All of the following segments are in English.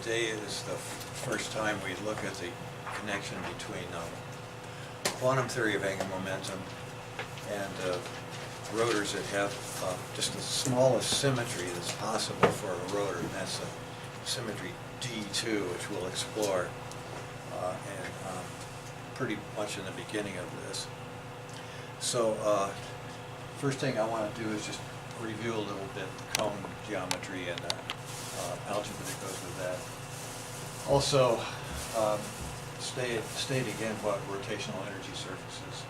today is the first time we look at the connection between quantum theory of angular momentum and rotors that have just the smallest symmetry that's possible for a rotor, and that's symmetry D2, which we'll explore and pretty much in the beginning of this. So first thing I want to do is just review a little bit the cone geometry and algebra that goes with that. Also, state again what rotational energy surfaces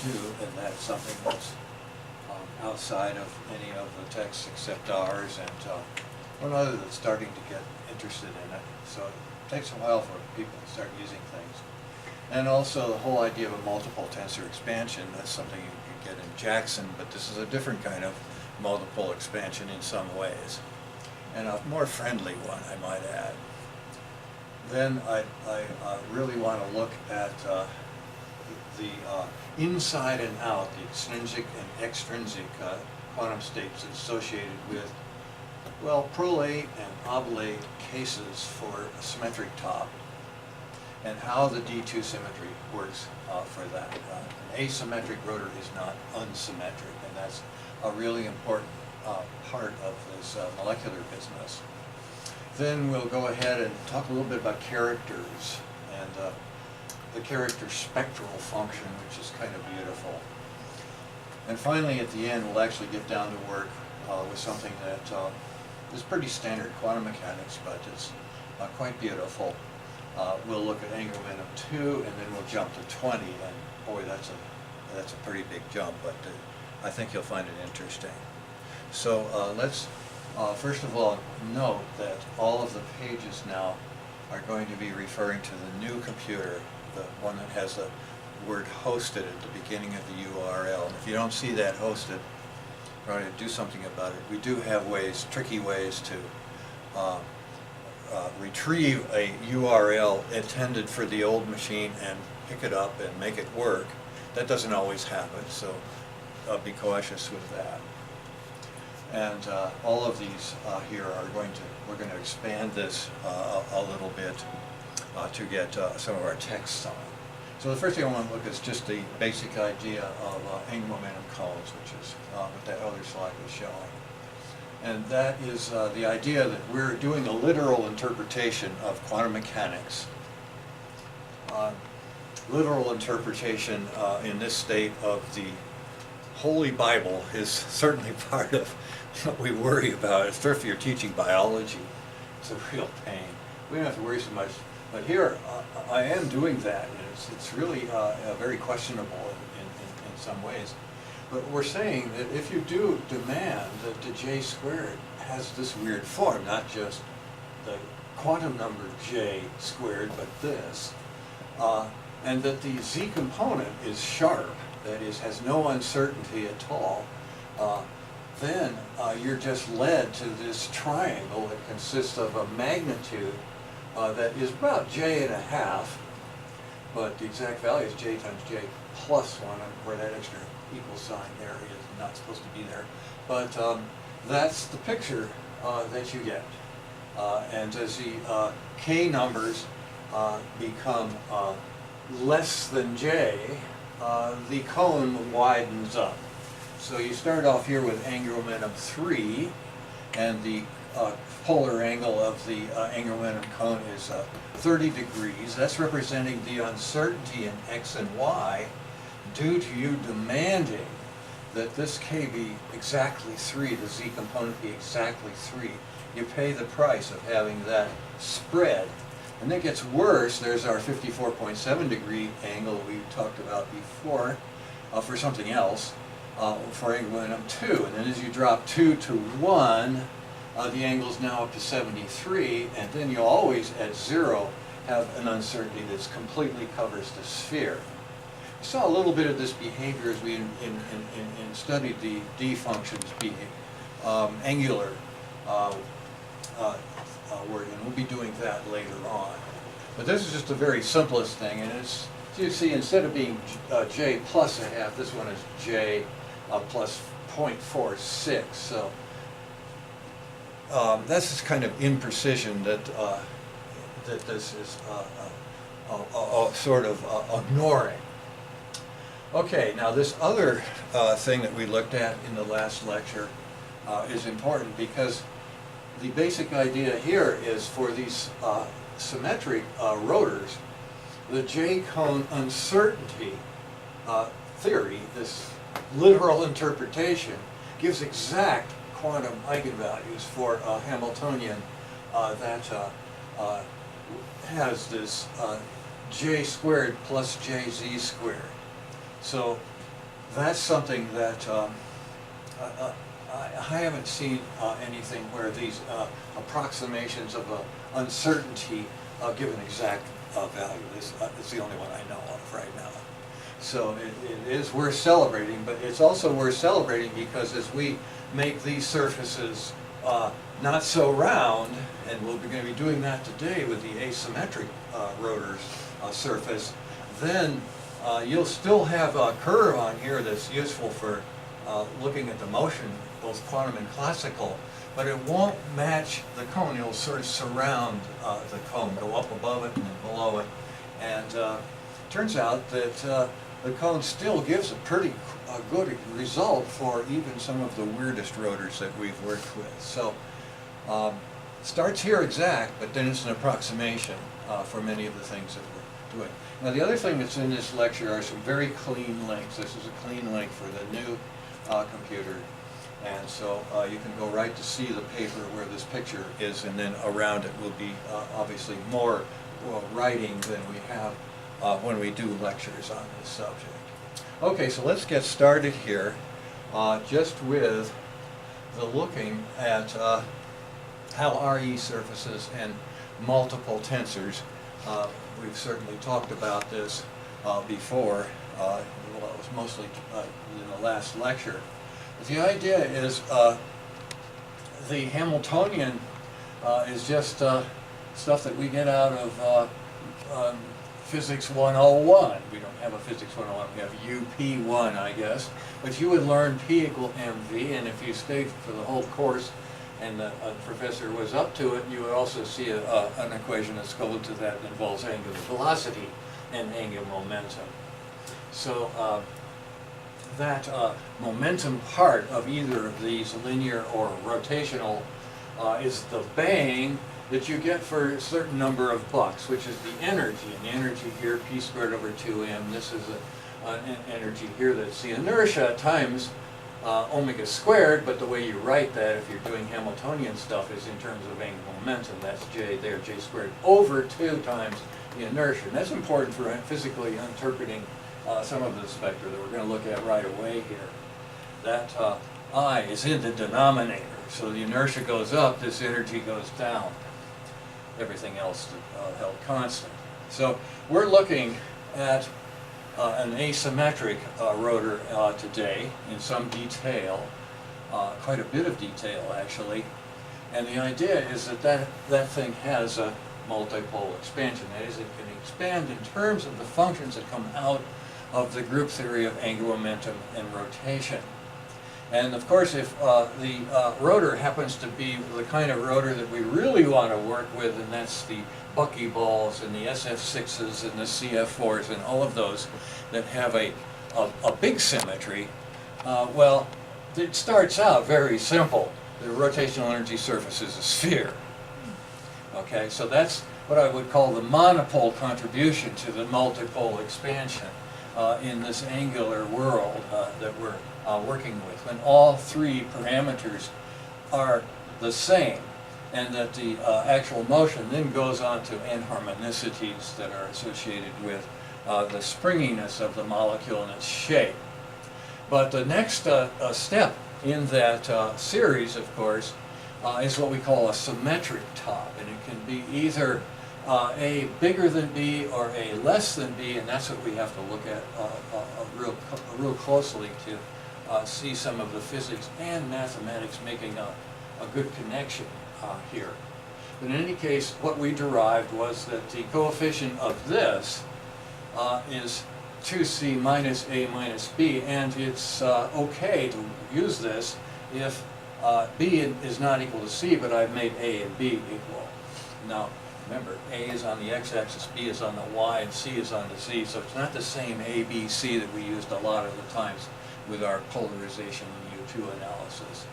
do, and that's something that's outside of any of the texts except ours, and one other that's starting to get interested in it. So it takes a while for people to start using things. And also the whole idea of a multiple tensor expansion, that's something you can get in Jackson, but this is a different kind of multiple expansion in some ways, and a more friendly one, I might add. Then I really want to look at the inside and out, the extrinsic and extrinsic quantum states associated with, well, prolate and oblate cases for a symmetric top, and how the D2 symmetry works for that. An asymmetric rotor is not unsymmetric, and that's a really important part of this molecular business. Then we'll go ahead and talk a little bit about characters and the character spectral function, which is kind of beautiful. And finally, at the end, we'll actually get down to work with something that is pretty standard quantum mechanics, but it's quite beautiful. We'll look at angular momentum 2, and then we'll jump to 20, and boy, that's a pretty big jump, but I think you'll find it interesting. So let's first of all note that all of the pages now are going to be referring to the new computer, the one that has the word hosted at the beginning of the URL. And if you don't see that hosted, try to do something about it. We do have ways, tricky ways to retrieve a URL intended for the old machine and pick it up and make it work. That doesn't always happen, so be cautious with that. And all of these here are we're going to expand this a little bit to get some of our texts on. So the first thing I want to look at is just the basic idea of angular momentum cones, which is what that other slide was showing. And that is the idea that we're doing a literal interpretation of quantum mechanics. Literal interpretation in this state of the Holy Bible is certainly part of what we worry about, especially if you're teaching biology. It's a real pain. We don't have to worry so much. But here, I am doing that, and it's really very questionable in some ways. But we're saying that if you do demand that the j squared has this weird form, not just the quantum number j squared, but this, and that the z component is sharp, that is, has no uncertainty at all, then you're just led to this triangle that consists of a magnitude that is about j², but the exact value is j times j plus 1, where that extra equal sign there is not supposed to be there. But that's the picture that you get. And as the k numbers become less than j, the cone widens up. So you start off here with angular momentum 3, and the polar angle of the angular momentum cone is 30 degrees. That's representing the uncertainty in x and y due to you demanding that this k be exactly 3, the z component be exactly 3. You pay the price of having that spread. And then it gets worse. There's our 54.7 degree angle we talked about before for something else, for angular momentum 2. And then as you drop 2 to 1, the angle is now up to 73, and then you always, at 0, have an uncertainty that completely covers the sphere. We saw a little bit of this behavior as we studied the d functions being angular word, and we'll be doing that later on. But this is just the very simplest thing, and it's, so you see, instead of being j plus a half, this one is j plus 0.46. So This is kind of imprecision that that this is sort of ignoring. Okay, now this other thing that we looked at in the last lecture is important, because the basic idea here is for these symmetric rotors, the J-cone uncertainty theory, this literal interpretation, gives exact quantum eigenvalues for a Hamiltonian that has this J squared plus JZ squared. So that's something that I haven't seen anything where these approximations of uncertainty give an exact value. It's the only one I know of right now. So it is worth celebrating, but it's also worth celebrating because as we make these surfaces not so round, and we're going to be doing that today with the asymmetric rotor's surface, then you'll still have a curve on here that's useful for looking at the motion, both quantum and classical, but it won't match the cone. It'll sort of surround the cone, go up above it and then below it. And turns out that the cone still gives a pretty good result for even some of the weirdest rotors that we've worked with. So starts here exact, but then it's an approximation for many of the things that we're doing. Now the other thing that's in this lecture are some very clean links. This is a clean link for the new computer. And so you can go right to see the paper where this picture is, and then around it will be obviously more writing than we have when we do lectures on this subject. Okay, so let's get started here just with the looking at how RE surfaces and multiple tensors. We've certainly talked about this before. Well, it was mostly in the last lecture. But the idea is the Hamiltonian is just stuff that we get out of Physics 101. We don't have a Physics 101, we have UP1, I guess. But you would learn P equal mv, and if you stayed for the whole course and the professor was up to it, you would also see an equation that's equal to that involves angular velocity and angular momentum. So that momentum part of either of these, linear or rotational, is the bang that you get for a certain number of bucks, which is the energy. And the energy here, p squared over 2m, this is an energy here that's the inertia times omega squared, but the way you write that if you're doing Hamiltonian stuff is in terms of angular momentum. That's j there, j squared over 2 times the inertia. And that's important for physically interpreting some of the spectra that we're going to look at right away here. That I is in the denominator, so the inertia goes up, this energy goes down. Everything else held constant. So we're looking at an asymmetric rotor today in some detail, quite a bit of detail actually. And the idea is that that thing has a multipole expansion. That is, it can expand in terms of the functions that come out of the group theory of angular momentum and rotation. And of course, if the rotor happens to be the kind of rotor that we really want to work with, and that's the buckyballs and the SF6s and the CF4s and all of those that have a big symmetry, well, it starts out very simple. The rotational energy surface is a sphere. Okay, so that's what I would call the monopole contribution to the multipole expansion in this angular world that we're working with, when all 3 parameters are the same, and that the actual motion then goes on to anharmonicities that are associated with the springiness of the molecule and its shape. But the next step in that series, of course, is what we call a symmetric top, and it can be either A bigger than B or A less than B, and that's what we have to look at real closely to see some of the physics and mathematics making a good connection here. But in any case, what we derived was that the coefficient of this is 2c minus a minus b, and it's okay to use this if B is not equal to C, but I've made A and B equal. Now, remember, A is on the x-axis, B is on the y, and C is on the z, so it's not the same A, B, C that we used a lot of the times with our polarization in U2 analysis.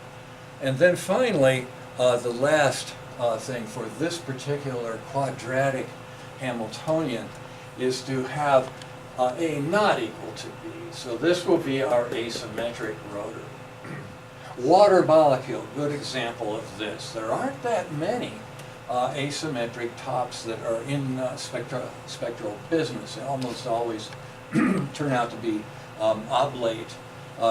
And then finally, the last thing for this particular quadratic Hamiltonian is to have A not equal to B. So this will be our asymmetric rotor. Water molecule, good example of this. There aren't that many asymmetric tops that are in spectral business. They almost always turn out to be oblate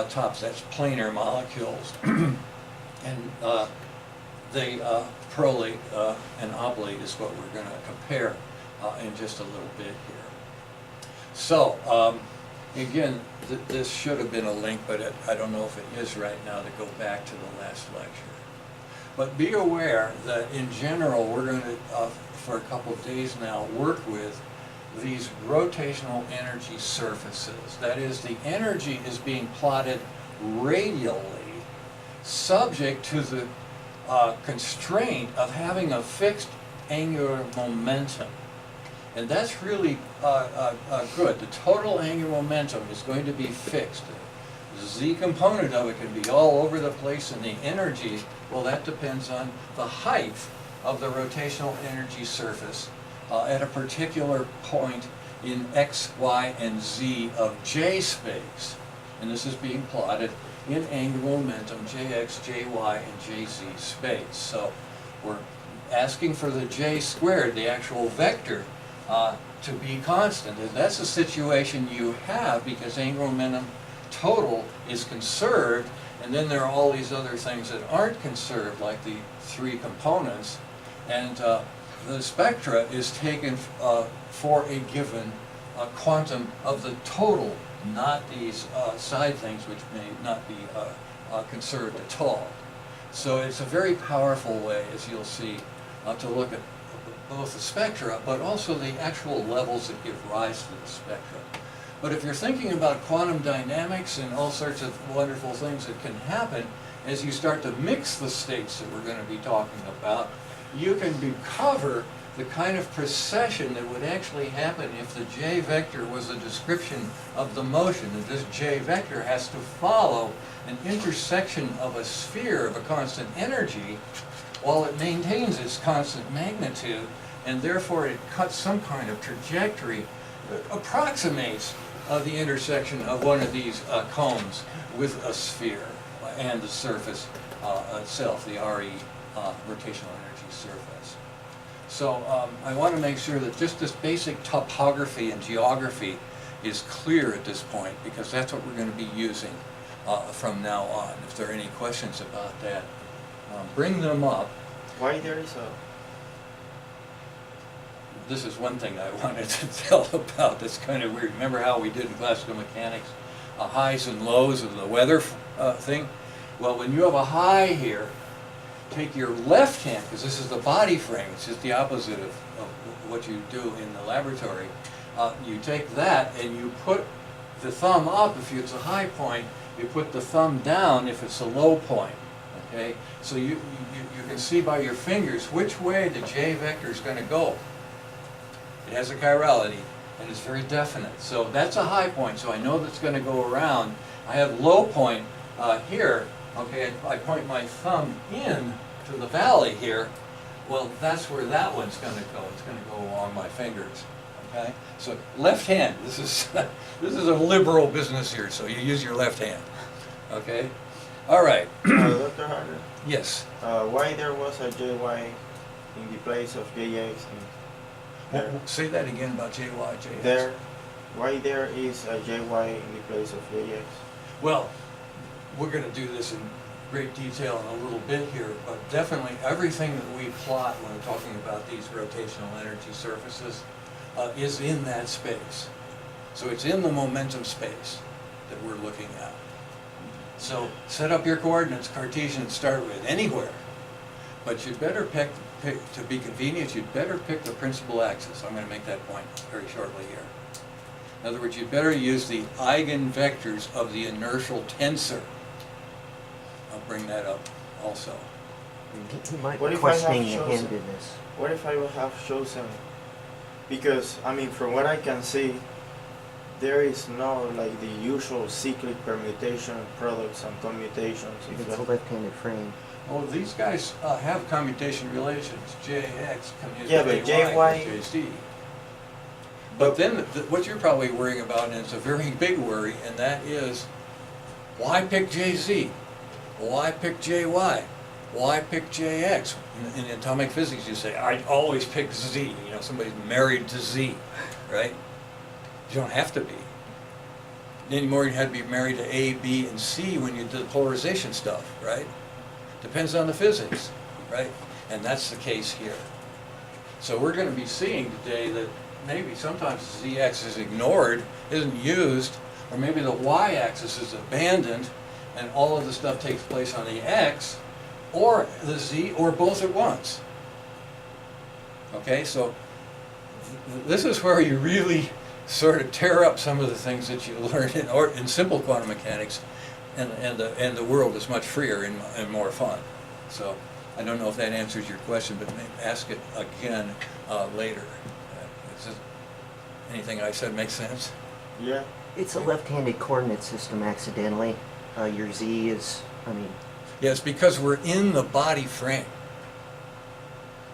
tops. That's planar molecules. And they prolate and oblate is what we're going to compare in just a little bit here. So, again, this should have been a link, but I don't know if it is right now to go back to the last lecture. But be aware that in general, we're going to, for a couple of days now, work with these rotational energy surfaces. That is, the energy is being plotted radially, subject to the constraint of having a fixed angular momentum. And that's really good. The total angular momentum is going to be fixed. The z component of it can be all over the place, and the energy, well, that depends on the height of the rotational energy surface at a particular point in x, y, and z of j space. And this is being plotted in angular momentum, jx, jy, and jz space. So we're asking for the j squared, the actual vector, to be constant. And that's a situation you have because angular momentum total is conserved, and then there are all these other things that aren't conserved, like the three components. And the spectra is taken for a given quantum of the total, not these side things which may not be conserved at all. So it's a very powerful way, as you'll see, to look at both the spectra, but also the actual levels that give rise to the spectra. But if you're thinking about quantum dynamics and all sorts of wonderful things that can happen as you start to mix the states that we're going to be talking about, you can recover the kind of precession that would actually happen if the j vector was a description of the motion. That this j vector has to follow an intersection of a sphere of a constant energy while it maintains its constant magnitude, and therefore it cuts some kind of trajectory that approximates the intersection of one of these cones with a sphere and the surface itself, the RE rotational energy surface. So I want to make sure that just this basic topography and geography is clear at this point, because that's what we're going to be using from now on. If there are any questions about that, bring them up. Why there is a... This is one thing I wanted to tell about that's kind of weird. Remember how we did in classical mechanics, highs and lows of the weather thing? Well, when you have a high here, take your left hand, because this is the body frame, it's just the opposite of what you do in the laboratory. You take that and you put the thumb up if it's a high point, you put the thumb down if it's a low point. Okay? So you can see by your fingers which way the j vector is going to go. It has a chirality, and it's very definite. So that's a high point, so I know that's going to go around. I have low point here. Okay, I point my thumb in to the valley here. Well, that's where that one's going to go. It's going to go along my fingers. Okay, so left hand. This is a liberal business here, so you use your left hand. Okay, all right. Dr. Harter? Yes. Why there was a jy in the place of jx? Say that again about jy, jx. There. Why there is a jy in the place of jx? Well, we're going to do this in great detail in a little bit here, but definitely everything that we plot when we're talking about these rotational energy surfaces is in that space. So it's in the momentum space that we're looking at. So set up your coordinates, Cartesian to start with, anywhere. But you'd better pick, to be convenient, you'd better pick the principal axis. I'm going to make that point very shortly here. In other words, you'd better use the eigenvectors of the inertial tensor. I'll bring that up also. He might What be if I have questioning the chosen- handedness. What if I would have chosen? Because I mean, from what I can see, there is no like the usual cyclic permutation of products and commutations. If It's a that- left-handed frame. Oh, these guys have commutation relations. JX commutes Yeah, but JY to JZ. But then what you're probably worrying about, and it's a very big worry, and that is, why pick JZ? Why pick JY? Why pick JX? In atomic physics, you say, I always pick Z. You know, somebody's married to Z, right? You don't have to be. Anymore, you had to be married to A, B, and C when you did the polarization stuff, right? Depends on the physics, right? And that's the case here. So we're going to be seeing today that maybe sometimes ZX is ignored, isn't used, or maybe the Y-axis is abandoned, and all of the stuff takes place on the X, or the Z, or both at once. Okay, so this is where you really sort of tear up some of the things that you learn in simple quantum mechanics, and the world is much freer and more fun. So I don't know if that answers your question, but maybe ask it again later. Anything I said makes sense? Yeah. It's a left-handed coordinate system accidentally. Your Z is, I mean, Yeah, it's because we're in the body frame.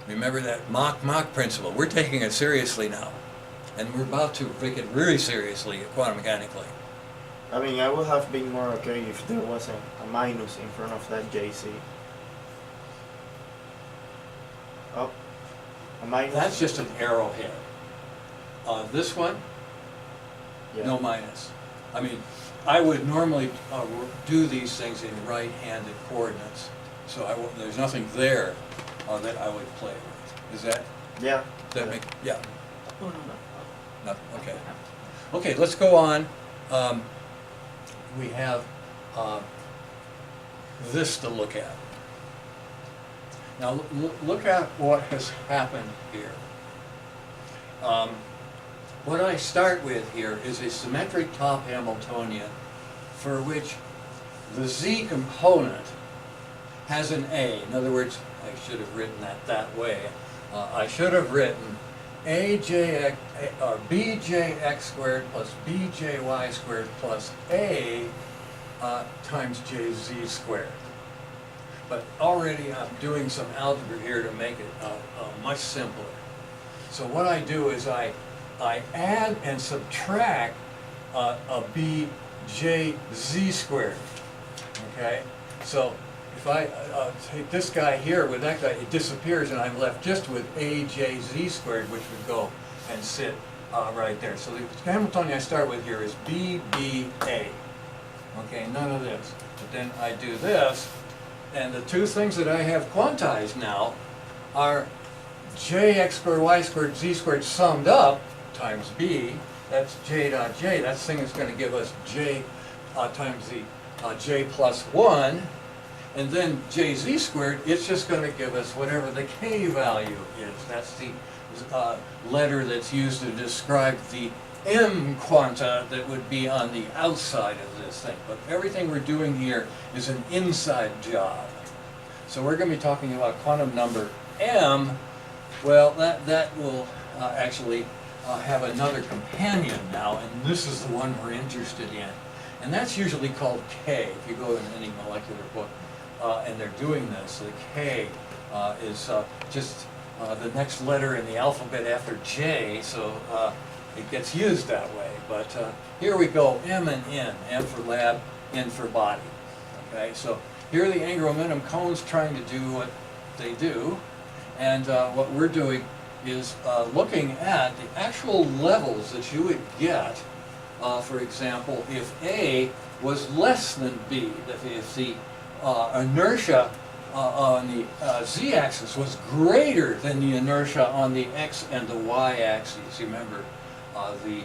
Remember that Mach principle. We're taking it seriously now. And we're about to take it really seriously quantum mechanically. I mean, I would have been more okay if there wasn't a minus in front of that JC. Oh, a minus. That's just an arrowhead. This one, Yeah. no minus. I mean, I would normally do these things in right-handed coordinates. So there's nothing there that I would play with. Is that, Yeah. does that make, yeah, Oh, no, no. nothing, okay. Okay, let's go on. We have this to look at. Now, look at what has happened here. What I start with here is a symmetric top Hamiltonian for which the Z component has an A. In other words, I should have written that way. I should have written AJX, or BJX squared plus BJY squared plus A times JZ squared. But already I'm doing some algebra here to make it much simpler. So what I do is I add and subtract a BJZ squared, okay? So if I take this guy here with that guy, it disappears and I'm left just with AJZ squared, which would go and sit right there. So the Hamiltonian I start with here is BBA, okay, none of this. But then I do this, and the two things that I have quantized now are JX squared, Y squared, Z squared summed up times B, that's J dot J, that thing is going to give us J times the J plus 1, and then JZ squared, it's just going to give us whatever the K value is. That's the letter that's used to describe the M quanta that would be on the outside of this thing. But everything we're doing here is an inside job. So we're going to be talking about quantum number M. Well, that will actually have another companion now, and this is the one we're interested in. And that's usually called K. If you go in any molecular book and they're doing this, the K is just the next letter in the alphabet after J, so it gets used that way. But here we go, M and N. M for lab, N for body. Okay, so here are the angular momentum cones trying to do what they do. And what we're doing is looking at the actual levels that you would get, for example, if A was less than B, if the inertia on the z-axis was greater than the inertia on the x and the y-axis. Remember, the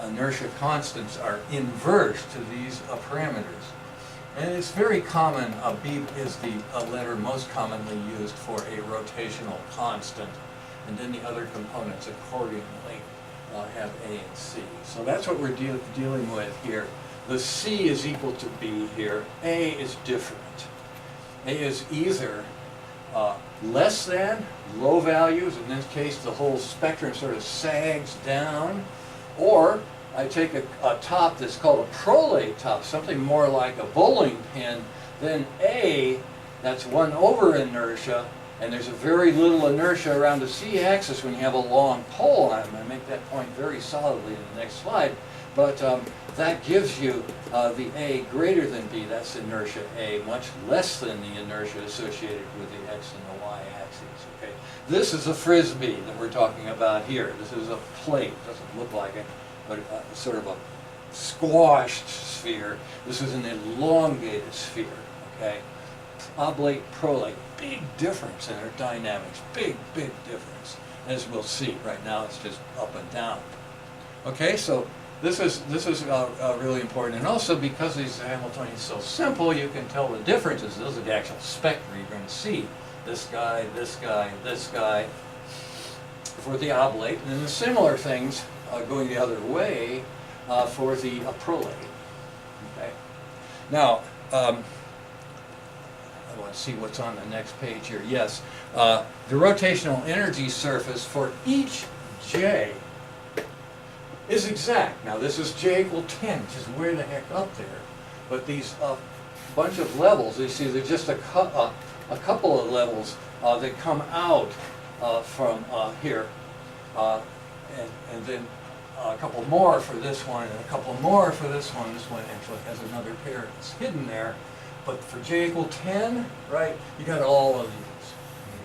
inertia constants are inverse to these parameters. And it's very common, B is the letter most commonly used for a rotational constant, and then the other components accordingly have A and C. So that's what we're dealing with here. The C is equal to B here, A is different. A is either less than, low values, in this case the whole spectrum sort of sags down, or I take a top that's called a prolate top, something more like a bowling pin, then A, that's 1 over inertia, and there's a very little inertia around the z-axis when you have a long pole. I'm going to make that point very solidly in the next slide, but that gives you the A greater than B, that's inertia A, much less than the inertia associated with the x and the y-axis. Okay, this is a frisbee that we're talking about here. This is a plate, doesn't look like it, but sort of a squashed sphere. This is an elongated sphere, okay? Oblate, prolate, big difference in their dynamics, big difference. As we'll see, right now it's just up and down. Okay, so this is really important, and also because these Hamiltonians are so simple, you can tell the differences. Those are the actual spectra you're going to see. This guy, this guy, this guy for the oblate, and then the similar things going the other way for the prolate. Okay. Now, I want to see what's on the next page here. Yes, the rotational energy surface for each J is exact. Now this is J equal 10, which is way the heck up there. But these bunch of levels, you see, there's just a couple of levels that come out from here, and then a couple more for this one, and a couple more for this one. This one actually has another pair that's hidden there. But for J equal 10, right, you got all of these,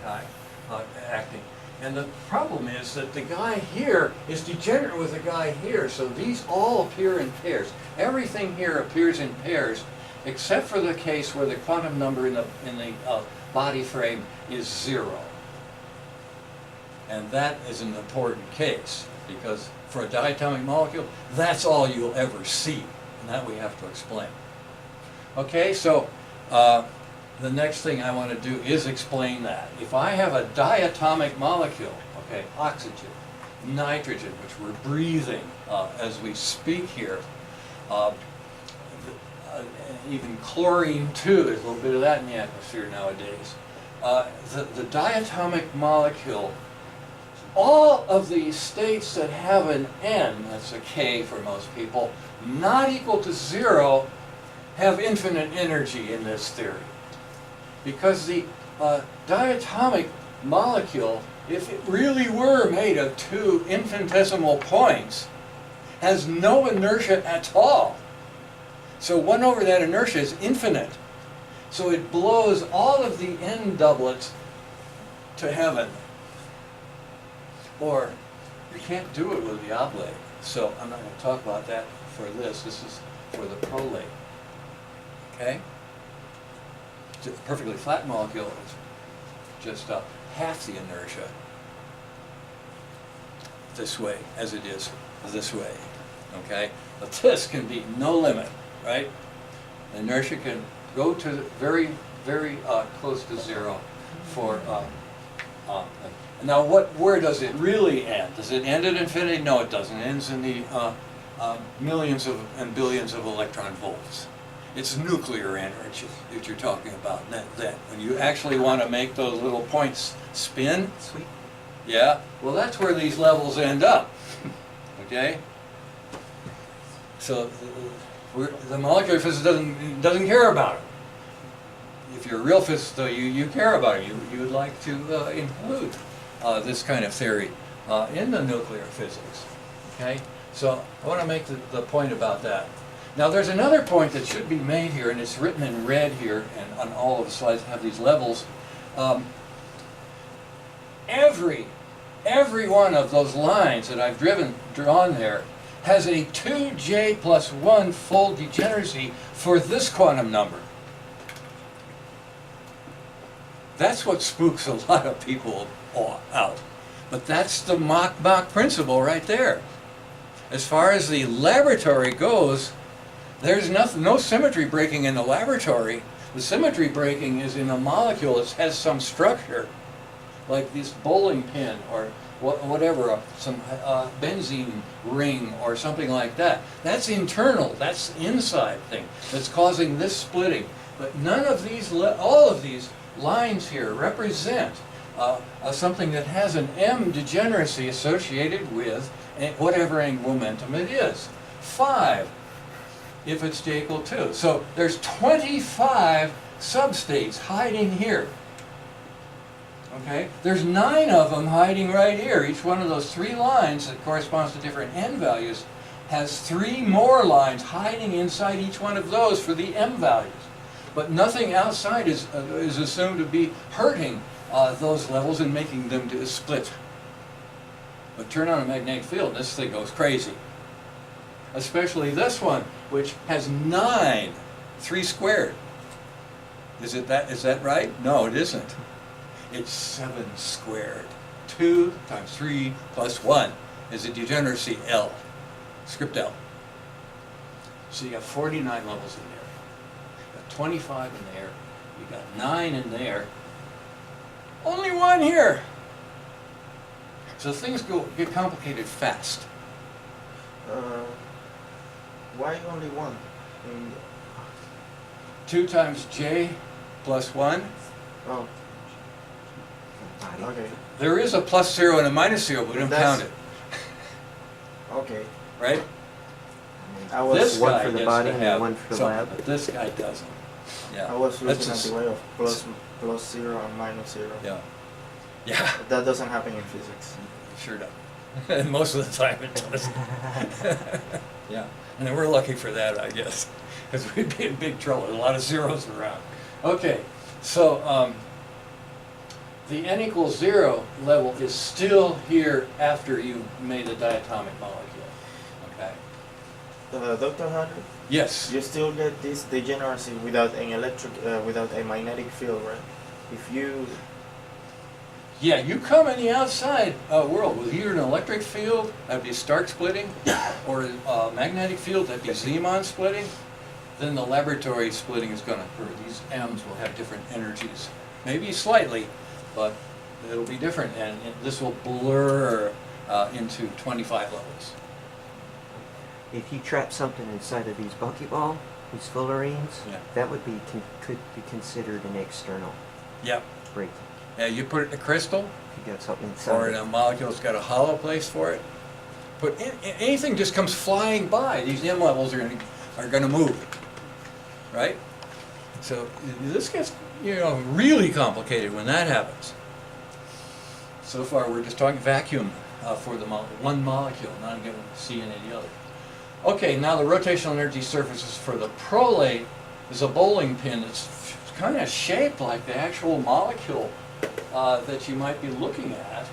okay, acting. And the problem is that the guy here is degenerate with the guy here, so these all appear in pairs. Everything here appears in pairs, except for the case where the quantum number in the body frame is 0. And that is an important case, because for a diatomic molecule, that's all you'll ever see, and that we have to explain. Okay, so the next thing I want to do is explain that. If I have a diatomic molecule, okay, oxygen, nitrogen, which we're breathing as we speak here, even chlorine too, there's a little bit of that in the atmosphere nowadays. The diatomic molecule, all of these states that have an N, that's a K for most people, not equal to 0, have infinite energy in this theory. Because the diatomic molecule, if it really were made of 2 infinitesimal points, has no inertia at all. So 1 over that inertia is infinite. So it blows all of the N doublets to heaven. Or you can't do it with the oblate. So I'm not going to talk about that for this. This is for the prolate. Okay? It's a perfectly flat molecule is just half the inertia this way as it is this way. Okay? But this can be no limit, right? The inertia can go to very, very close to 0 for. Now, where does it really end? Does it end at infinity? No, it doesn't. It ends in the millions and billions of electron volts. It's nuclear energy that you're talking about. That when you actually want to make those little points spin, Sweet. yeah, well, that's where these levels end up. Okay. So the molecular physicist doesn't care about it. If you're a real physicist, though, you care about it. You would like to include this kind of theory in the nuclear physics. Okay. So I want to make the point about that. Now there's another point that should be made here, and it's written in red here, and on all of the slides have these levels. Every one of those lines that I've drawn there has a 2j plus 1 fold degeneracy for this quantum number. That's what spooks a lot of people out. But that's the Mach principle right there. As far as the laboratory goes, there's no symmetry breaking in the laboratory. The symmetry breaking is in a molecule that has some structure, like this bowling pin or whatever, some benzene ring or something like that. That's internal, that's the inside thing that's causing this splitting. But none of these, all of these lines here represent something that has an M degeneracy associated with whatever angular momentum it is. 5, if it's J equal 2. So there's 25 substates hiding here. Okay? There's 9 of them hiding right here. Each one of those 3 lines that corresponds to different n values has 3 more lines hiding inside each one of those for the m values. But nothing outside is assumed to be hurting those levels and making them to split. But turn on a magnetic field, this thing goes crazy. Especially this one, which has 9, 3 squared. Is that right? No, it isn't. It's 7 squared. 2 times 3 plus 1 is a degeneracy L, script L. So you got 49 levels in there. You got 25 in there. You got 9 in there. Only 1 here. So things get complicated fast. Why only 1? 2 times J plus 1. Oh, okay. There is a plus 0 and a minus 0, but we don't count it. Okay. Right? I was This one guy for the gets body to and have one for the something, lab. but this guy doesn't. Yeah. I was looking at That's the way of plus 0 and minus 0. Yeah. Yeah. But that doesn't happen in physics. Sure does. And most of the time it doesn't. Yeah. And then we're lucky for that, I guess, because we'd be in big trouble. There's a lot of zeros around. Okay. So the n equals 0 level is still here after you made the diatomic molecule. Okay. Dr. Harter, Yes. you still get this degeneracy without without a magnetic field, right? If you Yeah, you come in the outside world with either an electric field, that'd be Stark splitting, or a magnetic field, that'd be Zeeman splitting, then the laboratory splitting is going to occur. These M's will have different energies, maybe slightly, but it'll be different, and this will blur into 25 levels. If you trap something inside of these buckyball, these fullerenes, Yeah. that would be could be considered an external Yep. breaking. Yeah, you put it in a crystal, If you got something or in inside. a molecule that's got a hollow place for it. Put anything just comes flying by. These M levels are going to move, right? So this gets really complicated when that happens. So far we're just talking vacuum for the one molecule, not going to see any of the other. Okay, now the rotational energy surfaces for the prolate is a bowling pin. It's kind of shaped like the actual molecule that you might be looking at.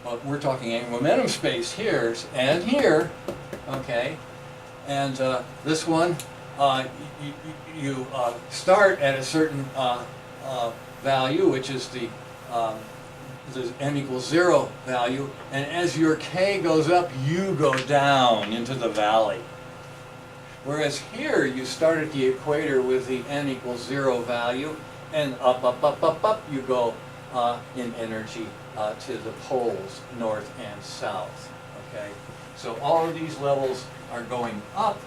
But we're talking angular momentum space here and here, okay? And this one, you start at a certain value, which is the n equals 0 value, and as your k goes up, you go down into the valley. Whereas here, you start at the equator with the n equals 0 value, and up, up, up, up, up, you go in energy to the poles, north and south, okay? So all of these levels are going up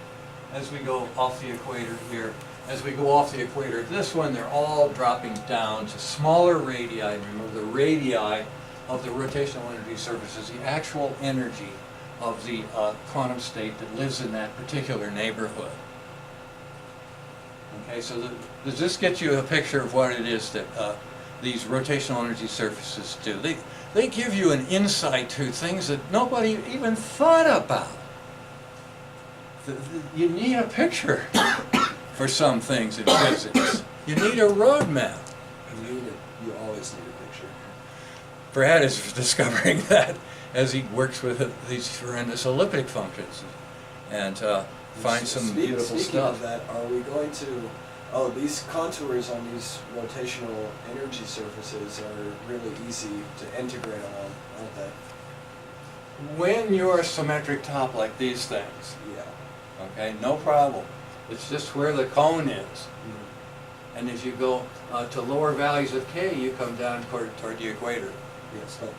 as we go off the equator here. As we go off the equator, this one, they're all dropping down to smaller radii. Remember, the radii of the rotational energy surface is the actual energy of the quantum state that lives in that particular neighborhood. Okay, so does this get you a picture of what it is that these rotational energy surfaces do? They give you an insight to things that nobody even thought about. You need a picture for some things in physics. You need a roadmap. You always need a picture. Brad is discovering that as he works with these horrendous elliptic functions and finds some beautiful Speaking stuff. of that, are we going to... Oh, these contours on these rotational energy surfaces are really easy to integrate along, aren't they? When you're a symmetric top like these things, Yeah. okay, no problem. It's just where the cone is. And as you go to lower values of k, you come down toward the equator. Yes, but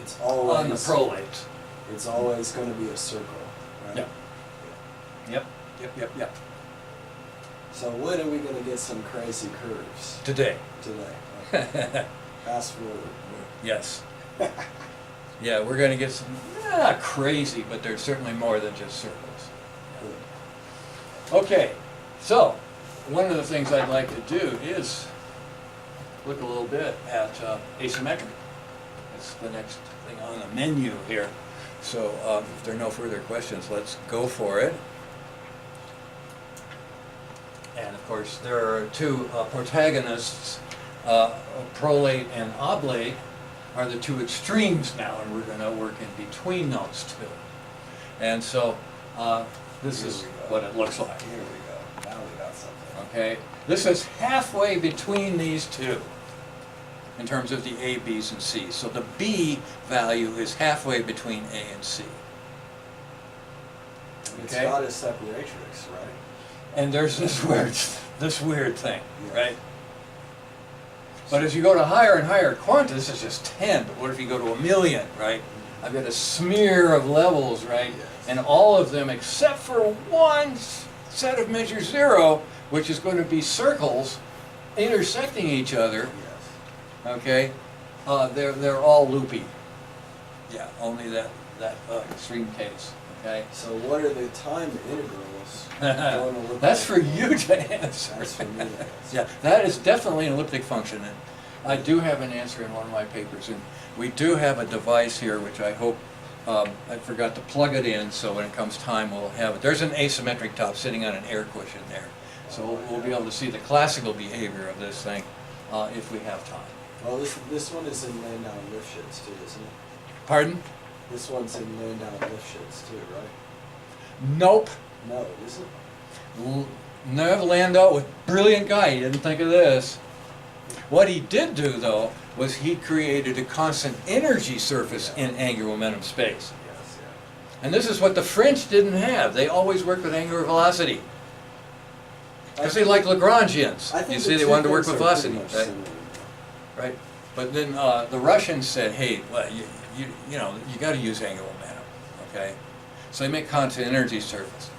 It's on the always, prolates. it's always going to be a circle, right? Yeah. Yep, yep, yep. So when are we going to get some crazy curves Today. today? Okay. Fast forward. Yes. Yeah, we're going to get some, not crazy, but there's certainly more than just circles. Good. Okay, so one of the things I'd like to do is look a little bit at asymmetry. That's the next thing on the menu here. So if there are no further questions, let's go for it. And of course, there are two protagonists, prolate and oblate are the two extremes now, and we're going to work in between those two. And so this is what it looks like. Here we go. Now we got something. Okay, this is halfway between these two in terms of the A, B's, and C's. So the B value is halfway between A and C. It's Okay. not a separatrix, right? And there's this weird thing, Yes. right? But as you go to higher and higher quanta, this is just 10, but what if you go to 1,000,000, right? I've got a smear of levels, right? Yes. And all of them, except for one set of measure 0, which is going to be circles intersecting each other, Yes. okay? They're all loopy. Yeah, only that extreme case, okay? So what are the time integrals going to look That's like? for you to answer. That's for me to answer. Yeah, that is definitely an elliptic function, and I do have an answer in one of my papers, and we do have a device here which I hope, I forgot to plug it in, so when it comes time we'll have it. There's an asymmetric top sitting on an air cushion there, so we'll be able to see the classical behavior of this thing if we have time. Well, this one is in Landau Lifshitz too, isn't it? Pardon? This one's in Landau Lifshitz too, right? Nope. No, it isn't. Nev Landau was a brilliant guy, he didn't think of this. What he did do, though, was he created a constant energy surface in angular momentum space. Yes, yeah. And this is what the French didn't have. They always worked with angular velocity. Because they like Lagrangians. I think You see, the they two wanted to work things with are pretty velocity. much Right? similar. Right? But then the Russians said, hey, well, you know, you got to use angular momentum, okay? So they make constant energy surface.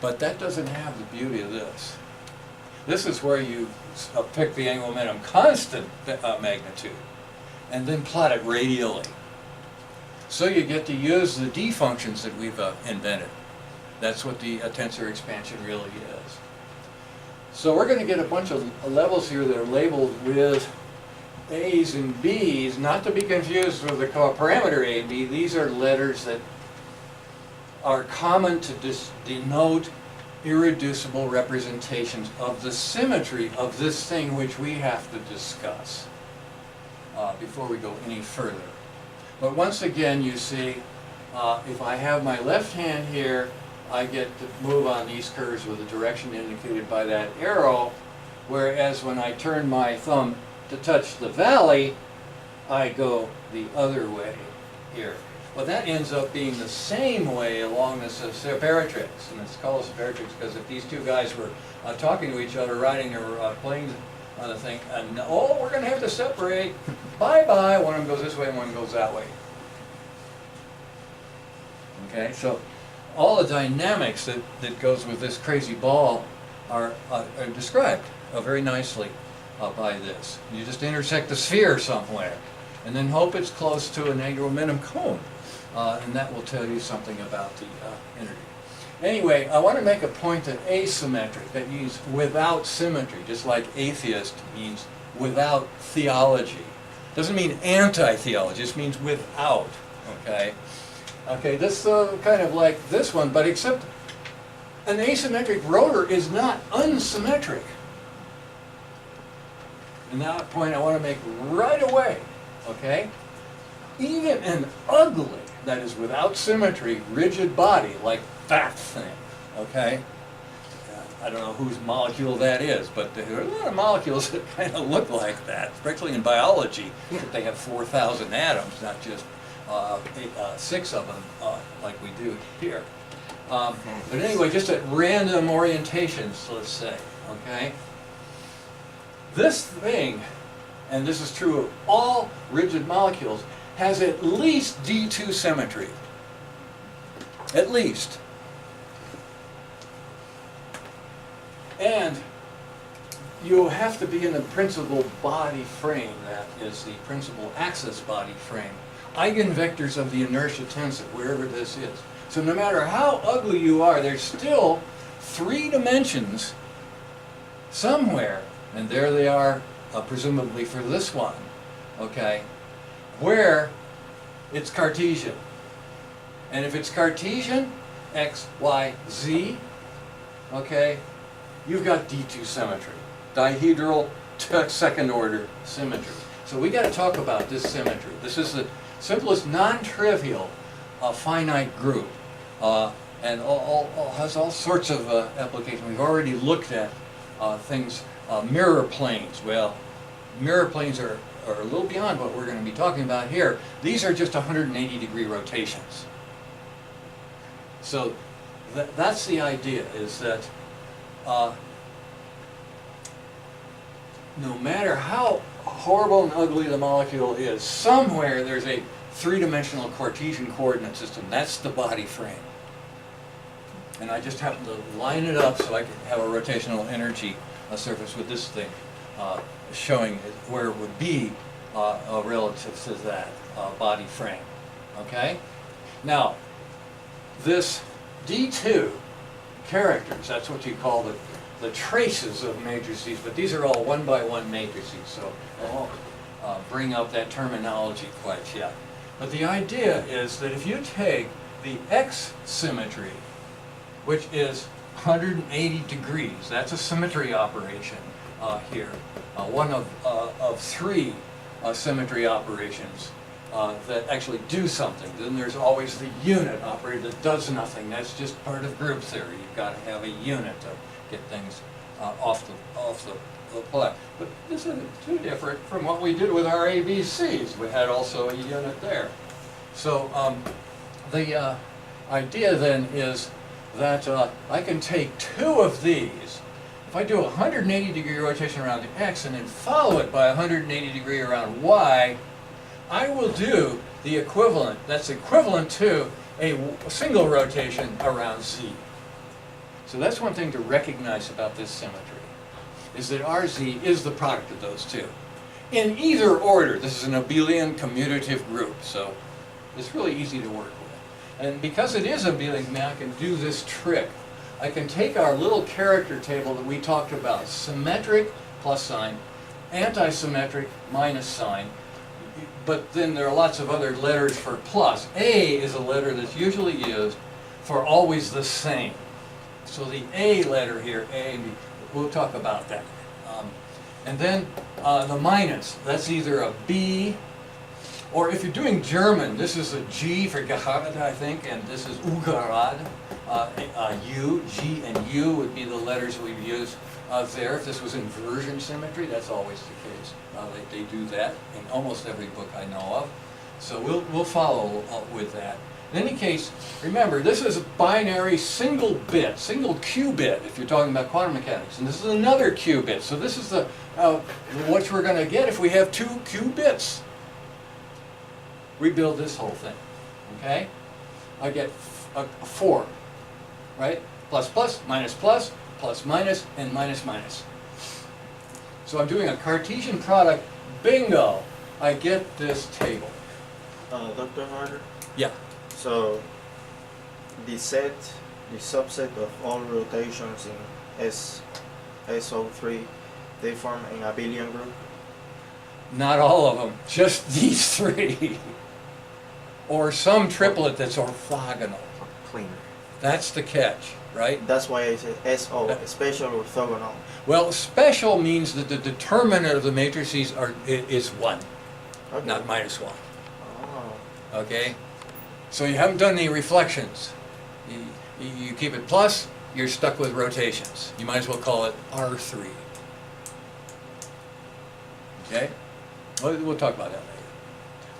But that doesn't have the beauty of this. This is where you pick the angular momentum constant magnitude and then plot it radially. So you get to use the D functions that we've invented. That's what the tensor expansion really is. So we're going to get a bunch of levels here that are labeled with A's and B's, not to be confused with the parameter A and B. These are letters that are common to denote irreducible representations of the symmetry of this thing which we have to discuss before we go any further. But once again, you see, if I have my left hand here, I get to move on these curves with the direction indicated by that arrow, whereas when I turn my thumb to touch the valley, I go the other way here. Well, that ends up being the same way along this separatrix, and it's called a separatrix because if these two guys were talking to each other, riding their planes on the thing, and oh, we're going to have to separate, bye-bye, one of them goes this way and one goes that way. Okay, so all the dynamics that goes with this crazy ball are described very nicely by this. You just intersect the sphere somewhere, and then hope it's close to an angular momentum cone. And that will tell you something about the energy. Anyway, I want to make a point that asymmetric, that means without symmetry, just like atheist means without theology. Doesn't mean anti-theology, it just means without, okay? Okay, this kind of like this one, but except an asymmetric rotor is not unsymmetric. And that point I want to make right away, okay? Even an ugly, that is without symmetry, rigid body like that thing, okay? I don't know whose molecule that is, but there are a lot of molecules that kind of look like that, especially in biology. Yeah. That they have 4,000 atoms, not just 6 of them like we do here. But anyway, just at random orientations, let's say, okay? This thing, and this is true of all rigid molecules, has at least D2 symmetry. At least. And you have to be in the principal body frame, that is the principal axis body frame. Eigenvectors of the inertia tensor, wherever this is. So no matter how ugly you are, there's still 3 dimensions somewhere, and there they are, presumably for this one, okay, where it's Cartesian. And if it's Cartesian, x, y, z, okay, you've got D2 symmetry. Dihedral second order symmetry. So we got to talk about this symmetry. This is the simplest non-trivial finite group, and has all sorts of applications. We've already looked at things, mirror planes. Well, mirror planes are a little beyond what we're going to be talking about here. These are just 180-degree rotations. So that's the idea, is that no matter how horrible and ugly the molecule is, somewhere there's a 3-dimensional Cartesian coordinate system. That's the body frame. And I just happen to line it up so I can have a rotational energy surface with this thing showing where it would be relative to that body frame. Okay? Now, this D2 characters, that's what you call the traces of matrices, but these are all one-by-one matrices, so I won't bring up that terminology quite yet. But the idea is that if you take the X symmetry, which is 180 degrees, that's a symmetry operation here, one of 3 symmetry operations that actually do something. Then there's always the unit operator that does nothing. That's just part of group theory. You've got to have a unit to get things off the plot. But this isn't too different from what we did with our ABCs. We had also a unit there. So the idea then is that I can take 2 of these. If I do a 180-degree rotation around the X and then follow it by a 180-degree around Y, I will do the equivalent. That's equivalent to a single rotation around Z. So that's one thing to recognize about this symmetry, is that RZ is the product of those 2. In either order, this is an abelian commutative group, so it's really easy to work with. And because it is abelian, I can do this trick. I can take our little character table that we talked about, symmetric plus sign, anti-symmetric minus sign, but then there are lots of other letters for plus. A is a letter that's usually used for always the same. So the A letter here, A and B, we'll talk about that. And then the minus, that's either a B, or if you're doing German, this is a G for Gerhard, I think, and this is Ugarad. U, G, and U would be the letters we've used there. If this was inversion symmetry, that's always the case. They do that in almost every book I know of. So we'll follow with that. In any case, remember, this is a binary single bit, single qubit, if you're talking about quantum mechanics. And this is another qubit. So this is the what we're going to get if we have 2 qubits. We build this whole thing, okay? I get a 4, right? Plus plus, plus minus, and minus minus. So I'm doing a Cartesian product. Bingo! I get this table. Dr. Harter? Yeah. So the subset of all rotations in SO3, they form an abelian group? Not all of them, just these 3. Or some triplet that's orthogonal. Planar. That's the catch, right? That's why I said SO, special orthogonal. Well, special means that the determinant of the matrices is 1, Okay. not minus 1. Oh. Okay? So you haven't done any reflections. You keep it plus, you're stuck with rotations. You might as well call it R3. Okay? We'll talk about that later.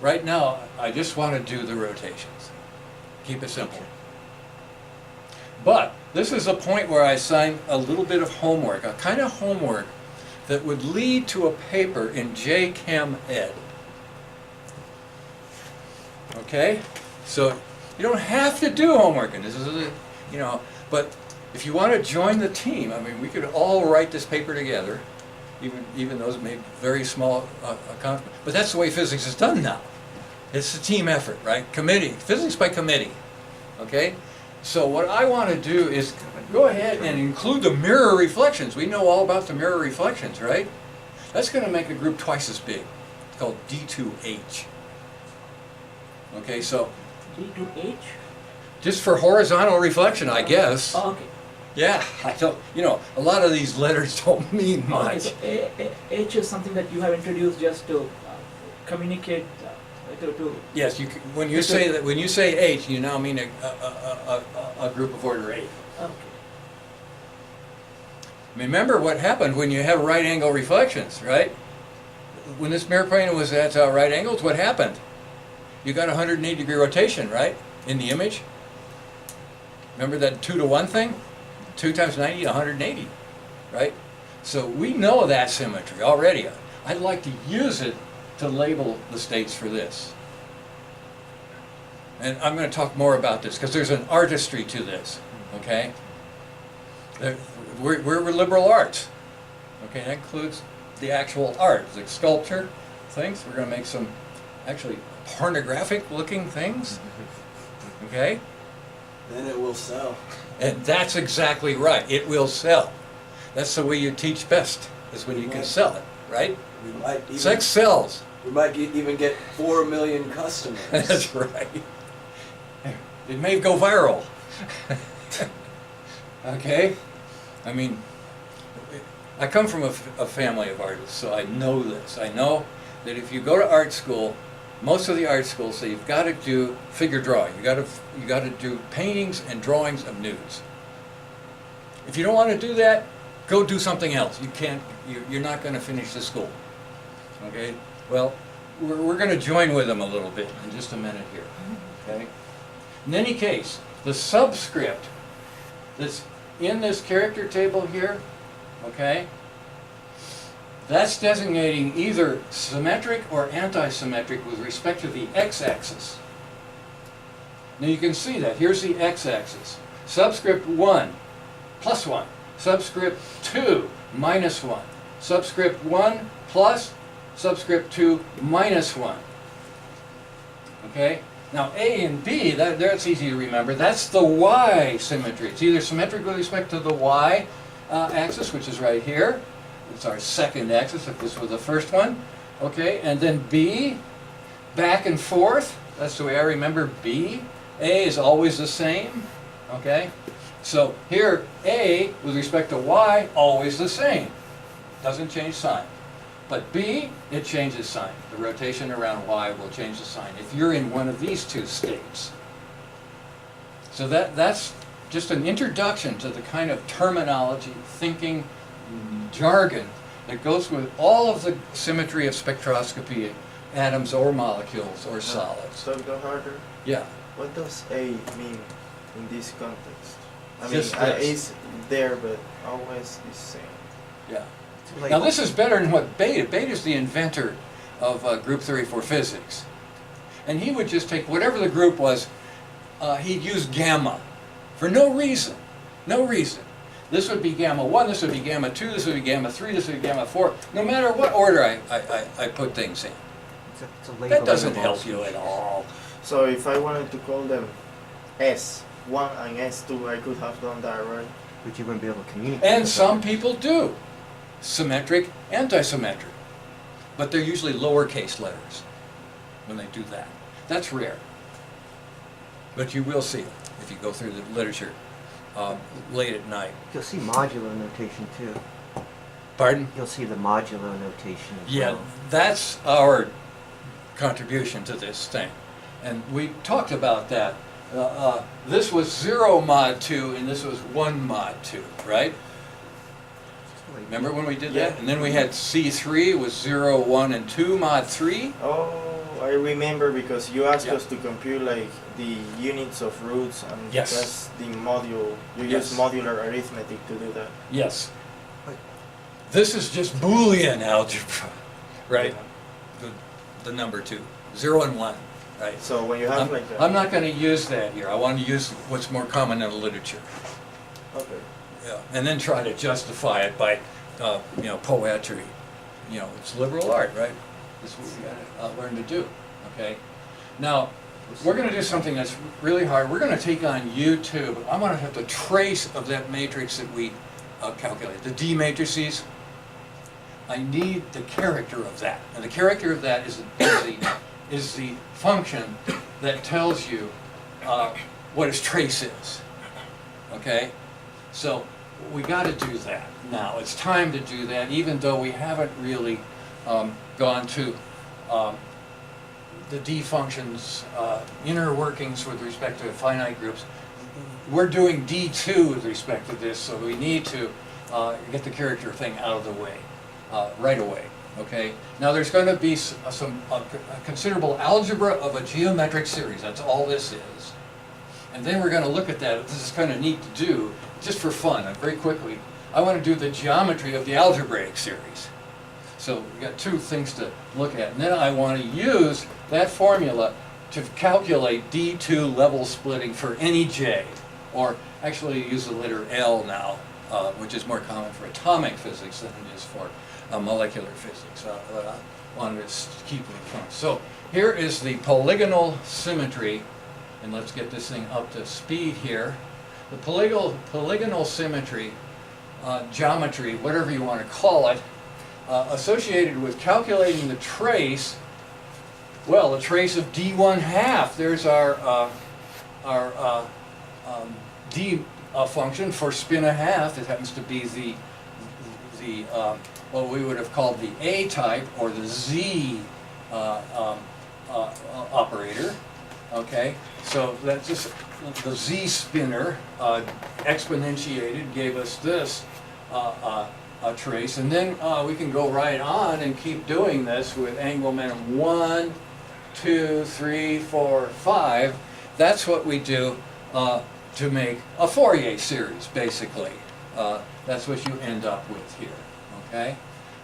Right now, I just want to do the rotations. Keep it simple. But this is a point where I assign a little bit of homework, a kind of homework that would lead to a paper in JChem Ed. Okay? So you don't have to do homework, and this is, but if you want to join the team, I mean, we could all write this paper together, even those may be very small accomplishments. But that's the way physics is done now. It's a team effort, right? Committee, physics by committee. Okay? So what I want to do is go ahead and include the mirror reflections. We know all about the mirror reflections, right? That's going to make a group twice as big. It's called D2H. Okay, so D2H? just for horizontal reflection, I guess. Oh, okay. Yeah, I don't, a lot of these letters don't mean Okay, much. so H is something that you have introduced just to communicate to. Yes, when you say H, you now mean a group of order 8. Okay. Remember what happened when you have right angle reflections, right? When this mirror plane was at right angles, what happened? You got a 180-degree rotation, right, in the image? Remember that 2 to 1 thing? 2 times 90, 180, right? So we know that symmetry already. I'd like to use it to label the states for this. And I'm going to talk more about this because there's an artistry to this, okay? We're liberal arts, okay? That includes the actual art, the sculpture things. We're going to make some actually pornographic-looking things, okay? Then it will sell. And that's exactly right. It will sell. That's the way you teach best, is when you can sell it, right? We might even, Sex sells. We might even get 4 million customers. That's right. It may go viral. Okay? I mean, I come from a family of artists, so I know this. I know that if you go to art school, most of the art schools say you've got to do figure drawing. You got to do paintings and drawings of nudes. If you don't want to do that, go do something else. You can't. You're not going to finish the school. Okay. Well, we're going to join with them a little bit in just a minute here. Okay. In any case, the subscript that's in this character table here, okay, that's designating either symmetric or anti-symmetric with respect to the x-axis. Now you can see that. Here's the x-axis. Subscript 1, plus 1. Subscript 2, minus 1. Subscript 1, plus. Subscript 2, minus 1. Okay? Now A and B, that's easy to remember. That's the y symmetry. It's either symmetric with respect to the y axis, which is right here. It's our second axis, if this was the first one. Okay, and then B, back and forth. That's the way I remember B. A is always the same. Okay? So here, A, with respect to y, always the same. Doesn't change sign. But B, it changes sign. The rotation around y will change the sign if you're in one of these two states. So that's just an introduction to the kind of terminology, thinking, jargon that goes with all of the symmetry of spectroscopy, atoms or molecules or solids. Dr. Harter, Yeah. what does A mean in this context? I mean, Just this. A's there, but always the same. Yeah. Like- Now this is better than what Beta. Beta's the inventor of group theory for physics. And he would just take whatever the group was, he'd use gamma for no reason. No reason. This would be gamma 1, this would be gamma 2, this would be gamma 3, this would be gamma 4. No matter what order I put things in. It's a That labeling doesn't of help all you at all. So if I wanted to call them S1 and S2, I could have done that, right? But you wouldn't be able to communicate. And with some them. people do. Symmetric, anti-symmetric. But they're usually lowercase letters when they do that. That's rare. But you will see it if you go through the literature late at night. You'll see modular notation too. Pardon? You'll see the modular notation as Yeah, well. that's our contribution to this thing. And we talked about that. This was 0 mod 2 and this was 1 mod 2, right? Remember when we did that? Yeah. And then we had C3 was 0, 1, and 2 mod 3. Oh, I remember because you asked Yeah. us to compute like the units of roots and Yes. that's the module. You Yes. use modular arithmetic to do that. Yes. This is just Boolean algebra, right? The number 2, 0 and 1. right? So when you have like I'm not going to use that here. I want to use what's more common in the literature. Okay. Yeah, and then try to justify it by, poetry. It's liberal art, right? That's what we got to learn to do. Okay. Now, we're going to do something that's really hard. We're going to take on U2, but I'm going to have the trace of that matrix that we calculated, the D matrices. I need the character of that, and the character of that is the function that tells you what its trace is. Okay. So we got to do that now. It's time to do that, even though we haven't really gone to the D functions inner workings with respect to finite groups. We're doing D2 with respect to this, so we need to get the character thing out of the way right away. Okay. Now there's going to be a considerable algebra of a geometric series. That's all this is. And then we're going to look at that. This is kind of neat to do, just for fun. And very quickly, I want to do the geometry of the algebraic series. So we've got two things to look at. And then I want to use that formula to calculate D2 level splitting for any J. Or actually use the letter L now, which is more common for atomic physics than it is for molecular physics. I wanted to keep it fun. So here is the polygonal symmetry. And let's get this thing up to speed here. The polygonal symmetry, geometry, whatever you want to call it, associated with calculating the trace, well, the trace of D1/2. There's our D function for spin a half. It happens to be the what we would have called the A type or the Z operator. Okay, so that's just the Z spinner exponentiated gave us this trace, and then we can go right on and keep doing this with angular momentum 1, 2, 3, 4, 5. That's what we do to make a Fourier series, basically. That's what you end up with here. Okay,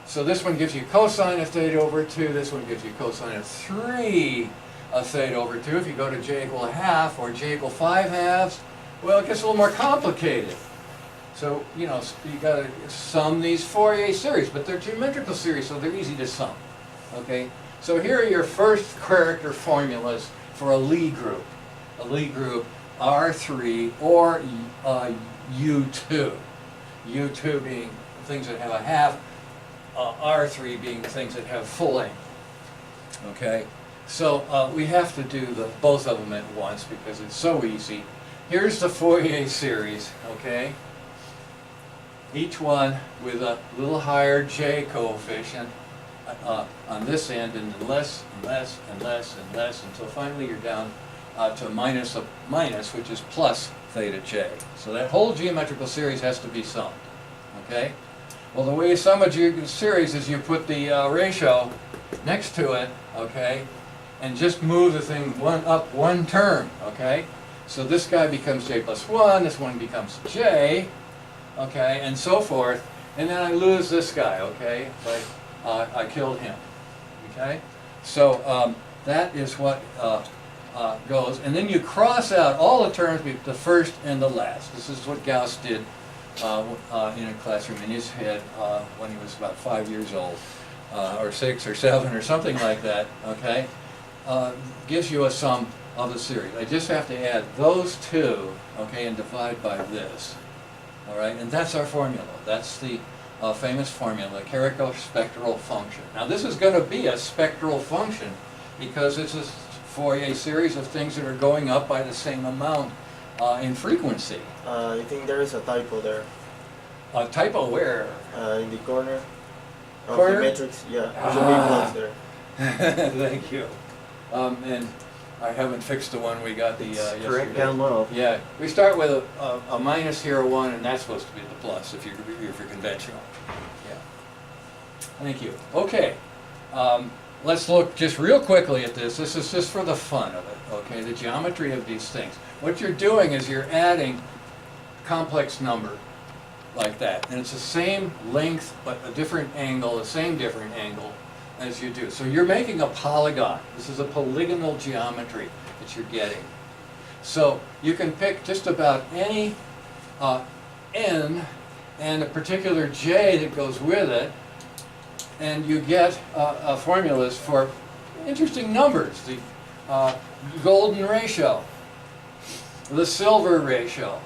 so this one gives you cosine of theta over 2. This one gives you cosine of 3. Theta over 2. If you go to j equal a half or j equal 5/2, well, it gets a little more complicated. So, you got to sum these Fourier series, but they're geometrical series, so they're easy to sum. Okay? So here are your first character formulas for a Lie group. A Lie group R3 or U2. U2 being things that have a half, R3 being things that have full length. Okay? So we have to do both of them at once because it's so easy. Here's the Fourier series, okay? Each one with a little higher J coefficient on this end, and less and less and less and less until finally you're down to minus a minus, which is plus theta J. So that whole geometrical series has to be summed, okay? Well, the way you sum a series is you put the ratio next to it, okay? And just move the thing up one term, okay? So this guy becomes j plus 1, this one becomes j, okay, and so forth. And then I lose this guy, okay? I killed him, okay? So that is what goes. And then you cross out all the terms, the first and the last. This is what Gauss did in a classroom in his head when he was about 5 years old, or 6 or 7 or something like that, okay? Gives you a sum of the series. I just have to add those two, okay, and divide by this. All right, and that's our formula. That's the famous formula, character-spectral function. Now this is going to be a spectral function because it's a Fourier series of things that are going up by the same amount in frequency. I think there is a typo there. A typo where? In the corner of Corner? the matrix. Yeah, there's a big plus there. Thank you. And I haven't fixed the one we got yesterday. Correct down low. Yeah, we start with a minus here, a 1, and that's supposed to be the plus if you're conventional. Yeah. Thank you. Okay. Let's look just real quickly at this. This is just for the fun of it, okay? The geometry of these things. What you're doing is you're adding complex number like that. And it's the same length, but a different angle, the same different angle, as you do. So you're making a polygon. This is a polygonal geometry that you're getting. So you can pick just about any n and a particular j that goes with it, and you get formulas for interesting numbers. The golden ratio, the silver ratio,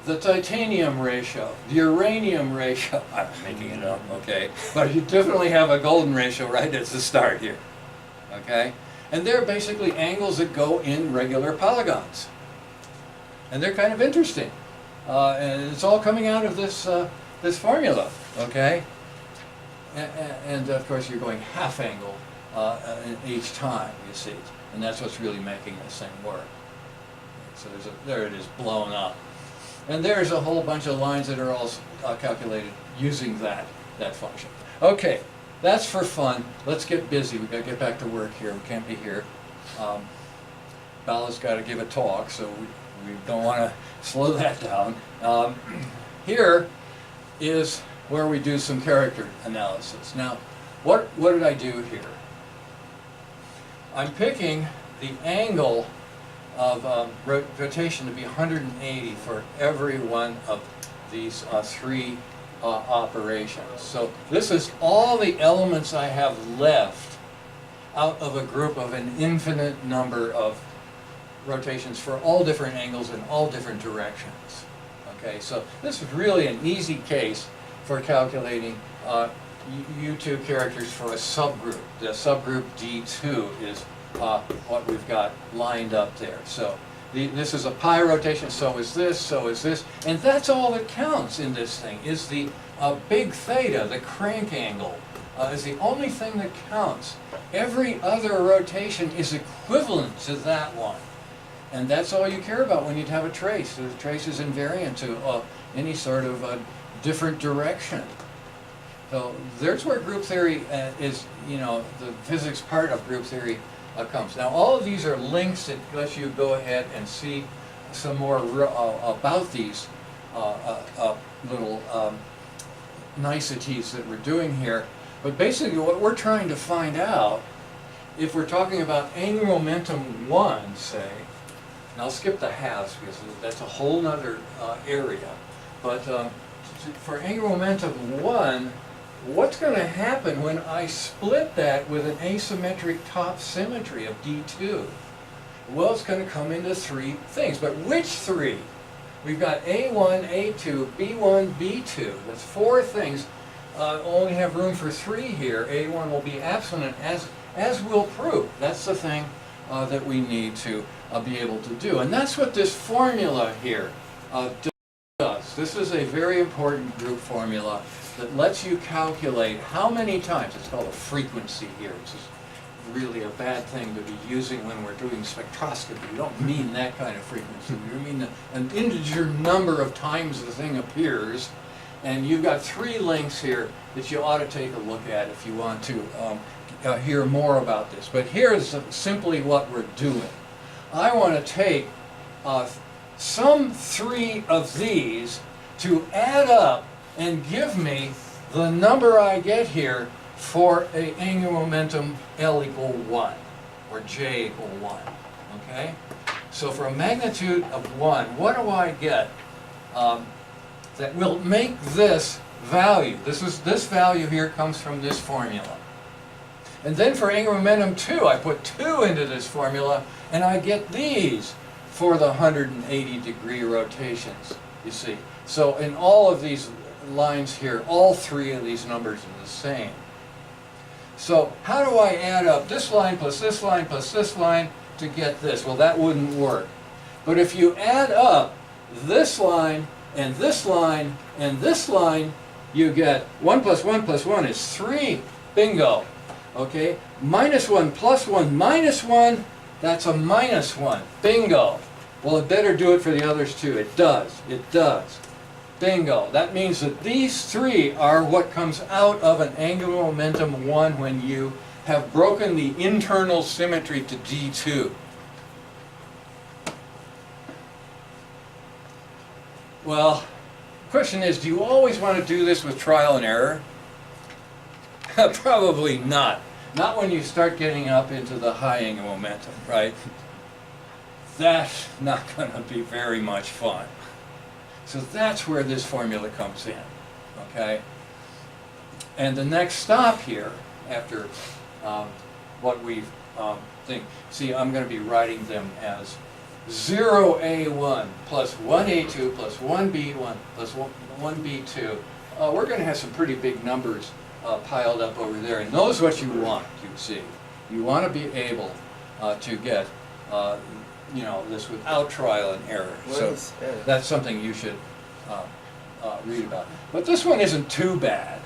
the titanium ratio, the uranium ratio. I'm making it up, okay? But you definitely have a golden ratio right at the start here, okay? And they're basically angles that go in regular polygons. And they're kind of interesting. And it's all coming out of this, this formula, okay? And of course you're going half angle each time, you see. And that's what's really making this thing work. So there it is, blown up. And there's a whole bunch of lines that are all calculated using that function. Okay, that's for fun. Let's get busy. We've got to get back to work here. We can't be here. Bala's got to give a talk, so we don't want to slow that down. Here is where we do some character analysis. Now, what did I do here? I'm picking the angle of rotation to be 180 for every one of these three operations. So this is all the elements I have left out of a group of an infinite number of rotations for all different angles in all different directions. Okay, so this is really an easy case for calculating U2 characters for a subgroup. The subgroup D2 is what we've got lined up there. So this is a pi rotation, so is this, and that's all that counts in this thing, is the big theta, the crank angle, is the only thing that counts. Every other rotation is equivalent to that one. And that's all you care about when you have a trace. The trace is invariant to any sort of different direction. So there's where group theory is, you know, the physics part of group theory comes. Now all of these are links that let you go ahead and see some more about these little niceties that we're doing here. But basically what we're trying to find out, if we're talking about angular momentum 1, say, and I'll skip the halves because that's a whole nother area, but for angular momentum 1, what's going to happen when I split that with an asymmetric top symmetry of D2? Well, it's going to come into three things, but which three? We've got A1, A2, B1, B2. That's four things. Only have room for three here. A1 will be absent, as we'll prove. That's the thing that we need to be able to do. And that's what this formula here does. This is a very important group formula that lets you calculate how many times. It's called a frequency here, which is really a bad thing to be using when we're doing spectroscopy. We don't mean that kind of frequency. We mean an integer number of times the thing appears. And you've got three links here that you ought to take a look at if you want to hear more about this. But here's simply what we're doing. I want to take some three of these to add up and give me the number I get here for an angular momentum L equal 1 or J equal 1. Okay? So for a magnitude of 1, what do I get that will make this value? This value here comes from this formula. And then for angular momentum 2, I put 2 into this formula, and I get these for the 180 degree rotations, you see. So in all of these lines here, all three of these numbers are the same. So how do I add up this line plus this line plus this line to get this? Well, that wouldn't work. But if you add up this line and this line and this line, you get 1 plus 1 plus 1 is 3. Bingo. Okay? Minus 1 plus 1 minus 1, that's a minus 1. Bingo. Well, it better do it for the others too. It does. It does. Bingo. That means that these three are what comes out of an angular momentum 1 when you have broken the internal symmetry to D2. Well, the question is, do you always want to do this with trial and error? Probably not. Not when you start getting up into the high angular momentum, right? That's not going to be very much fun. So that's where this formula comes in, okay? And the next stop here, after what we've see, I'm going to be writing them as 0A1 plus 1A2 plus 1B1 plus 1B2. We're going to have some pretty big numbers piled up over there, and those are what you want, you see. You want to be able to get, you know, this without trial and error. What So is F? that's something you should read about. But this one isn't too bad,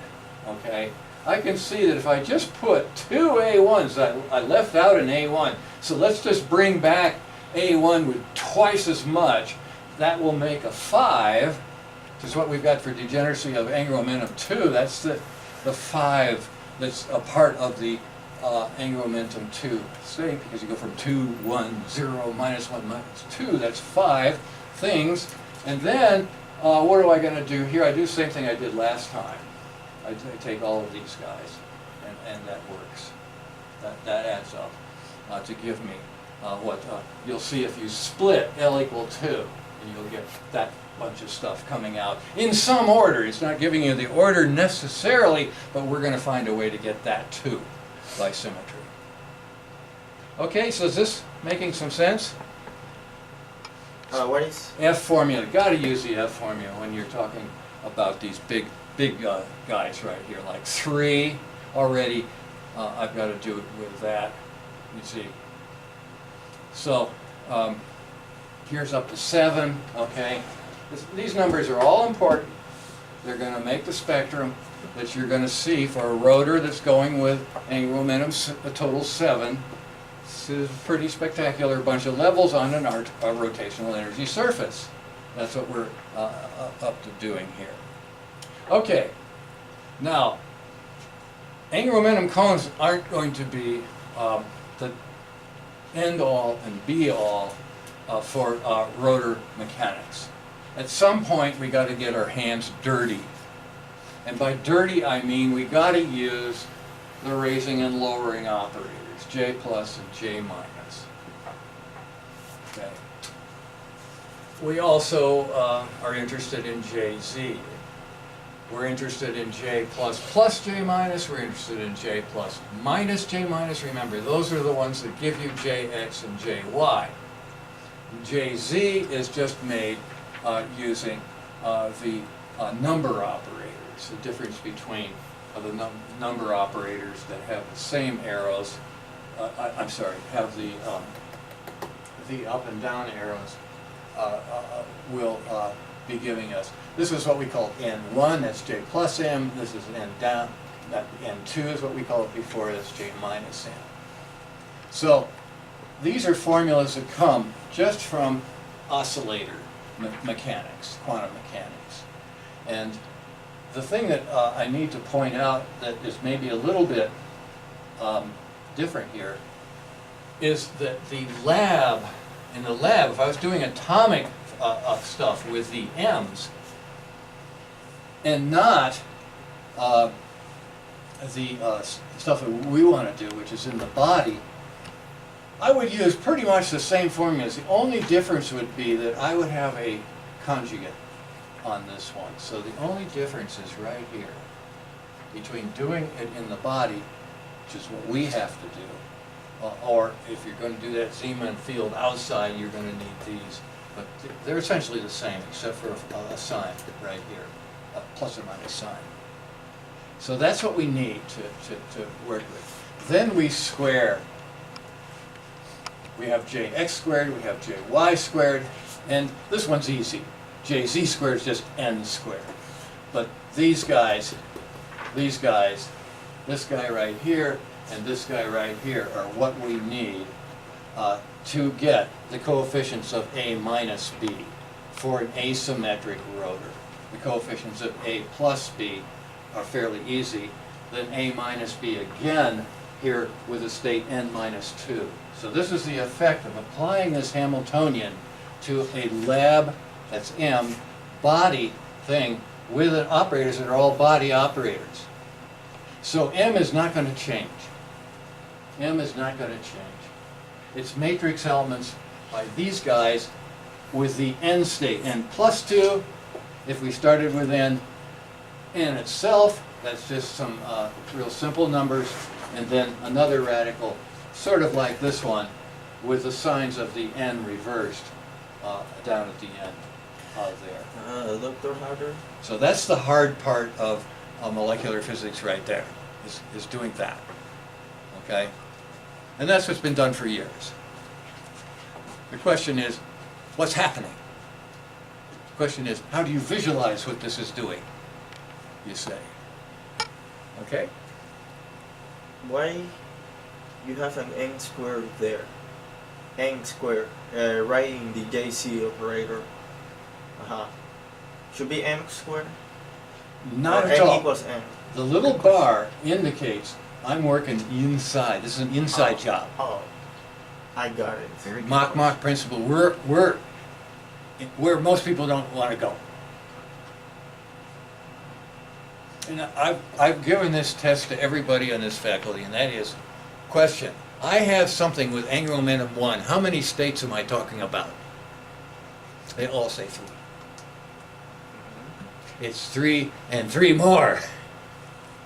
okay? I can see that if I just put two A1s, I left out an A1, so let's just bring back A1 with twice as much. That will make a 5, which is what we've got for degeneracy of angular momentum 2. That's the 5 that's a part of the angular momentum 2 state, because you go from 2, 1, 0, minus 1, minus 2. That's 5 things. And then, what am I going to do here? I do the same thing I did last time. I take all of these guys, and that works. That adds up to give me what you'll see if you split L equal 2, and you'll get that bunch of stuff coming out in some order. It's not giving you the order necessarily, but we're going to find a way to get that too by symmetry. Okay, so is this making some sense? What is? F formula. Got to use the F formula when you're talking about these big guys right here, like 3 already. I've got to do it with that. You see. So here's up to 7. Okay. These numbers are all important. They're going to make the spectrum that you're going to see for a rotor that's going with angular momentum a total 7. This is a pretty spectacular bunch of levels on a rotational energy surface. That's what we're up to doing here. Okay, now, angular momentum cones aren't going to be the end-all and be-all for rotor mechanics. At some point, we got to get our hands dirty. And by dirty, I mean we got to use the raising and lowering operators, J plus and J minus. Okay. We also are interested in JZ. We're interested in J plus J minus. We're interested in J plus minus J minus. Remember, those are the ones that give you JX and JY. JZ is just made using the number operators, the difference between the number operators that have the same arrows, I'm sorry, have the up and down arrows will be giving us. This is what we call N1, that's J plus M. This is N down, that N2 is what we call it before, that's J minus M. So these are formulas that come just from oscillator mechanics, quantum mechanics. And the thing that I need to point out that is maybe a little bit different here is that in the lab, if I was doing atomic stuff with the M's and not the stuff that we want to do, which is in the body, I would use pretty much the same formulas. The only difference would be that I would have a conjugate on this one. So the only difference is right here between doing it in the body, which is what we have to do, or if you're going to do that Zeeman field outside, you're going to need these. But they're essentially the same, except for a sign right here, a plus or minus sign. So that's what we need to work with. Then we square. We have Jx squared, we have Jy squared, and this one's easy. Jz squared is just n squared. But these guys, this guy right here, and this guy right here are what we need to get the coefficients of A minus B for an asymmetric rotor. The coefficients of A plus B are fairly easy. Then A minus B again here with a state n minus 2. So this is the effect of applying this Hamiltonian to a lab, that's M, body thing with operators that are all body operators. So M is not going to change. M is not going to change. It's matrix elements by these guys with the n state. N plus 2, if we started with n itself, that's just some real simple numbers, and then another radical, sort of like this one, with the signs of the n reversed down at the end there. Dr. Harter? So that's the hard part of molecular physics right there, is doing that, okay? And that's what's been done for years. The question is, what's happening? The question is, how do you visualize what this is doing, you say? Okay? Why you have an n squared there? N squared, right in the JC operator. Should be m squared? Not or at n all. equals n. The little bar indicates I'm working inside. This is an inside job. Oh, I got it. Very good. Mach principle. We're where most people don't want to go. And I've given this test to everybody on this faculty, and that is, question, I have something with angular momentum 1. How many states am I talking about? They all say 3. It's 3 and 3 more.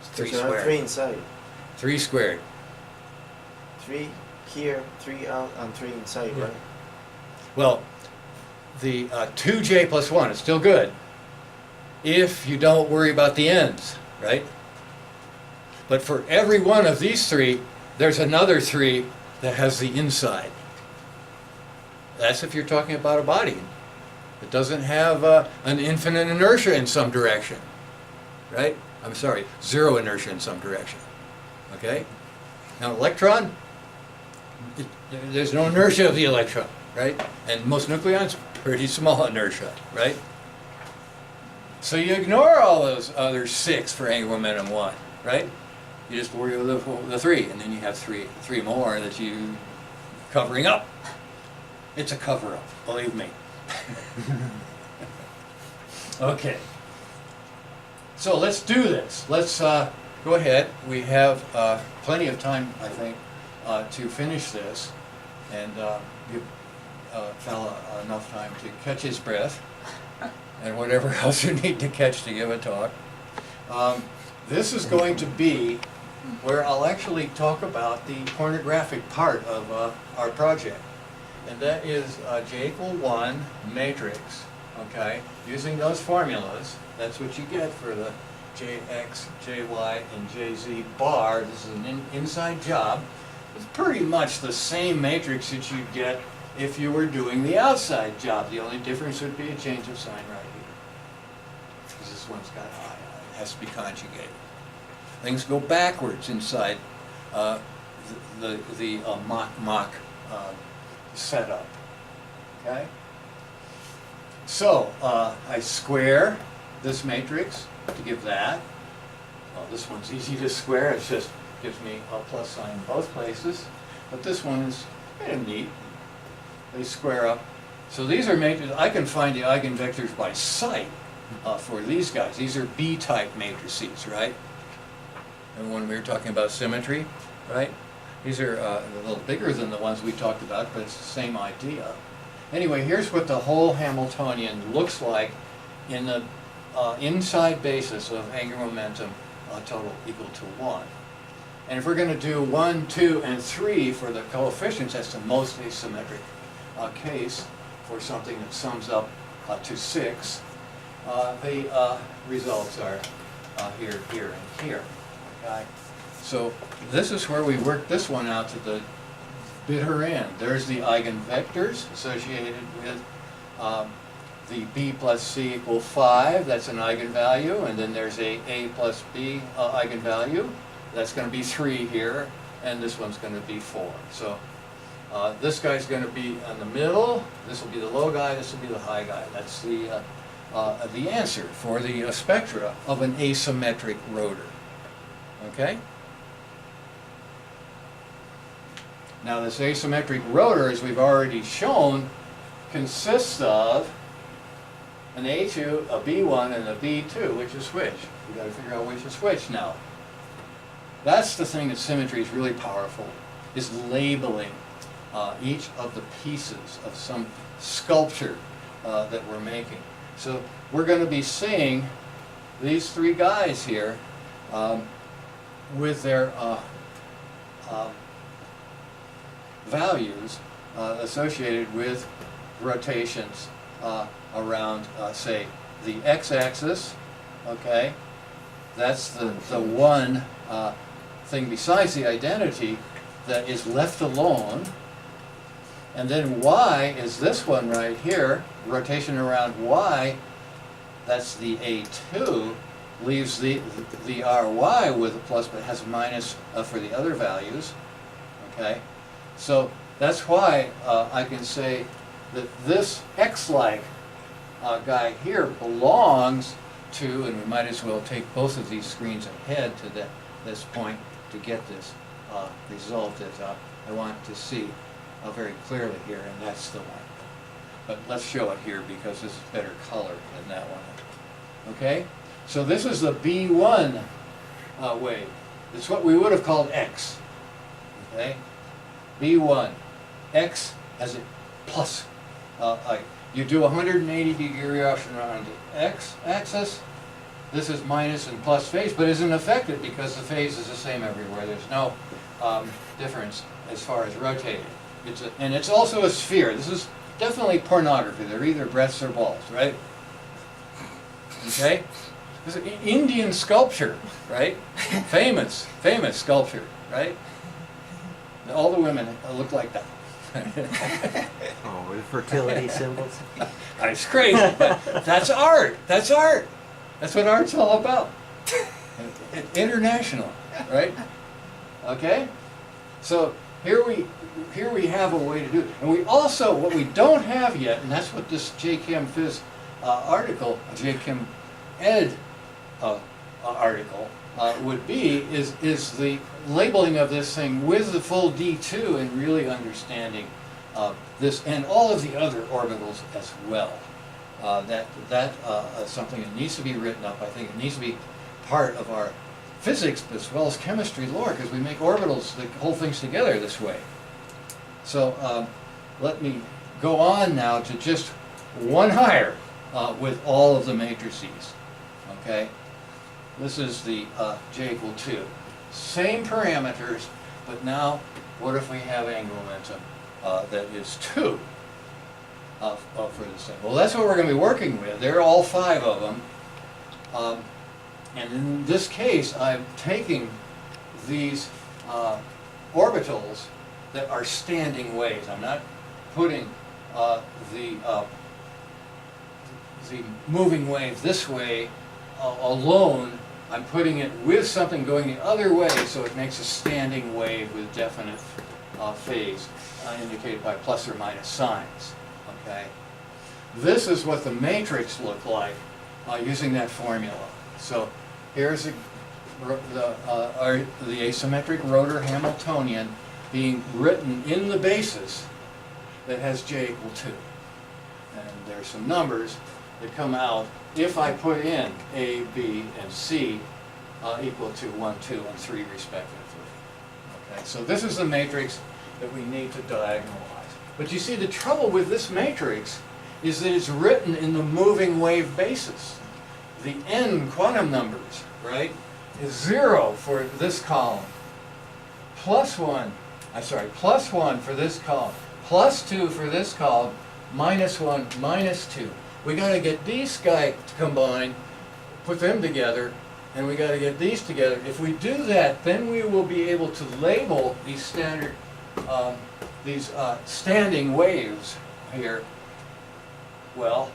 It's 3 So I have squared. 3 inside. 3 squared. 3 here, 3 out, and 3 inside, Yeah. right? Well, the 2j plus 1 is still good if you don't worry about the ends, right? But for every one of these 3, there's another 3 that has the inside. That's if you're talking about a body. It doesn't have an infinite inertia in some direction, right? I'm sorry, 0 inertia in some direction, okay? Now, electron, there's no inertia of the electron, right? And most nucleons, pretty small inertia, right? So you ignore all those other 6 for angular momentum 1, right? You just worry with the 3, and then you have 3 more that you covering up. It's a cover-up, believe me. Okay. So let's do this. Let's go ahead. We have plenty of time, I think, to finish this, and give fella enough time to catch his breath and whatever else you need to catch to give a talk. This is going to be where I'll actually talk about the pornographic part of our project. And that is J equal 1 matrix, okay? Using those formulas, that's what you get for the Jx, Jy, and Jz bar. This is an inside job. It's pretty much the same matrix that you'd get if you were doing the outside job. The only difference would be a change of sign right here. Because this one's got I on it. It has to be conjugated. Things go backwards inside the Mach setup. Okay? So, I square this matrix to give that. Well, this one's easy to square. It just gives me a plus sign in both places. But this one is kind of neat. They square up. So these are matrices. I can find the eigenvectors by sight for these guys. These are B-type matrices, right? And when we were talking about symmetry, right? These are a little bigger than the ones we talked about, but it's the same idea. Anyway, here's what the whole Hamiltonian looks like in the inside basis of angular momentum total equal to 1. And if we're going to do 1, 2, and 3 for the coefficients, that's the most asymmetric case for something that sums up to 6. The results are here, here, and here. Okay? So this is where we work this one out to the bitter end. There's the eigenvectors associated with the b plus c equal 5. That's an eigenvalue. And then there's a plus b eigenvalue. That's going to be 3 here. And this one's going to be 4. So this guy's going to be in the middle. This will be the low guy. This will be the high guy. That's the answer for the spectra of an asymmetric rotor. Okay? Now this asymmetric rotor, as we've already shown, consists of an A2, a B1, and a B2. Which is which? We've got to figure out which is which now. That's the thing that symmetry is really powerful, is labeling each of the pieces of some sculpture that we're making. So we're going to be seeing these three guys here with their values associated with rotations around, say, the x-axis, okay? That's the one thing besides the identity that is left alone. And then y is this one right here, rotation around y, that's the A2, leaves the ry with a plus but has a minus for the other values, okay? So that's why I can say that this x-like guy here belongs to, and we might as well take both of these screens ahead to this point to get this result that I want to see very clearly here, and that's the one. But let's show it here because this is better color than that one. Okay? So this is the B1 wave. It's what we would have called X. Okay? B1. X as a plus. You do 180 degree rotation around the x-axis. This is minus and plus phase, but isn't affected because the phase is the same everywhere. There's no difference as far as rotating. And it's also a sphere. This is definitely pornography. They're either breasts or balls, right? Okay? This is Indian sculpture, right? famous sculpture, right? All the women look like that. Oh, the fertility symbols. It's crazy, but that's art. That's art. That's what art's all about. International, right? Okay? So here we have a way to do it. And we also, what we don't have yet, and that's what this JChem Phys article, JChem Ed article would be, is the labeling of this thing with the full D2 and really understanding this and all of the other orbitals as well. That is something that needs to be written up. I think it needs to be part of our physics as well as chemistry lore, because we make orbitals that hold things together this way. So let me go on now to just one higher with all of the matrices. Okay? This is the J equal 2. Same parameters, but now what if we have angular momentum that is 2 for this thing? Well, that's what we're going to be working with. There are all 5 of them. And in this case, I'm taking these orbitals that are standing waves. I'm not putting the moving wave this way alone. I'm putting it with something going the other way, so it makes a standing wave with definite phase indicated by plus or minus signs. Okay, this is what the matrix looked like using that formula. So here's the asymmetric rotor Hamiltonian being written in the basis that has J equal 2. And there's some numbers that come out if I put in A, B, and C equal to 1, 2, and 3 respectively. Okay, so this is the matrix that we need to diagonalize. But you see, the trouble with this matrix is that it's written in the moving wave basis. The n quantum numbers, right, is 0 for this column, plus 1 for this column, plus 2 for this column, minus 1, minus 2. We got to get these guys to combine, put them together, and we got to get these together. If we do that, then we will be able to label these standard, standing waves here. Well,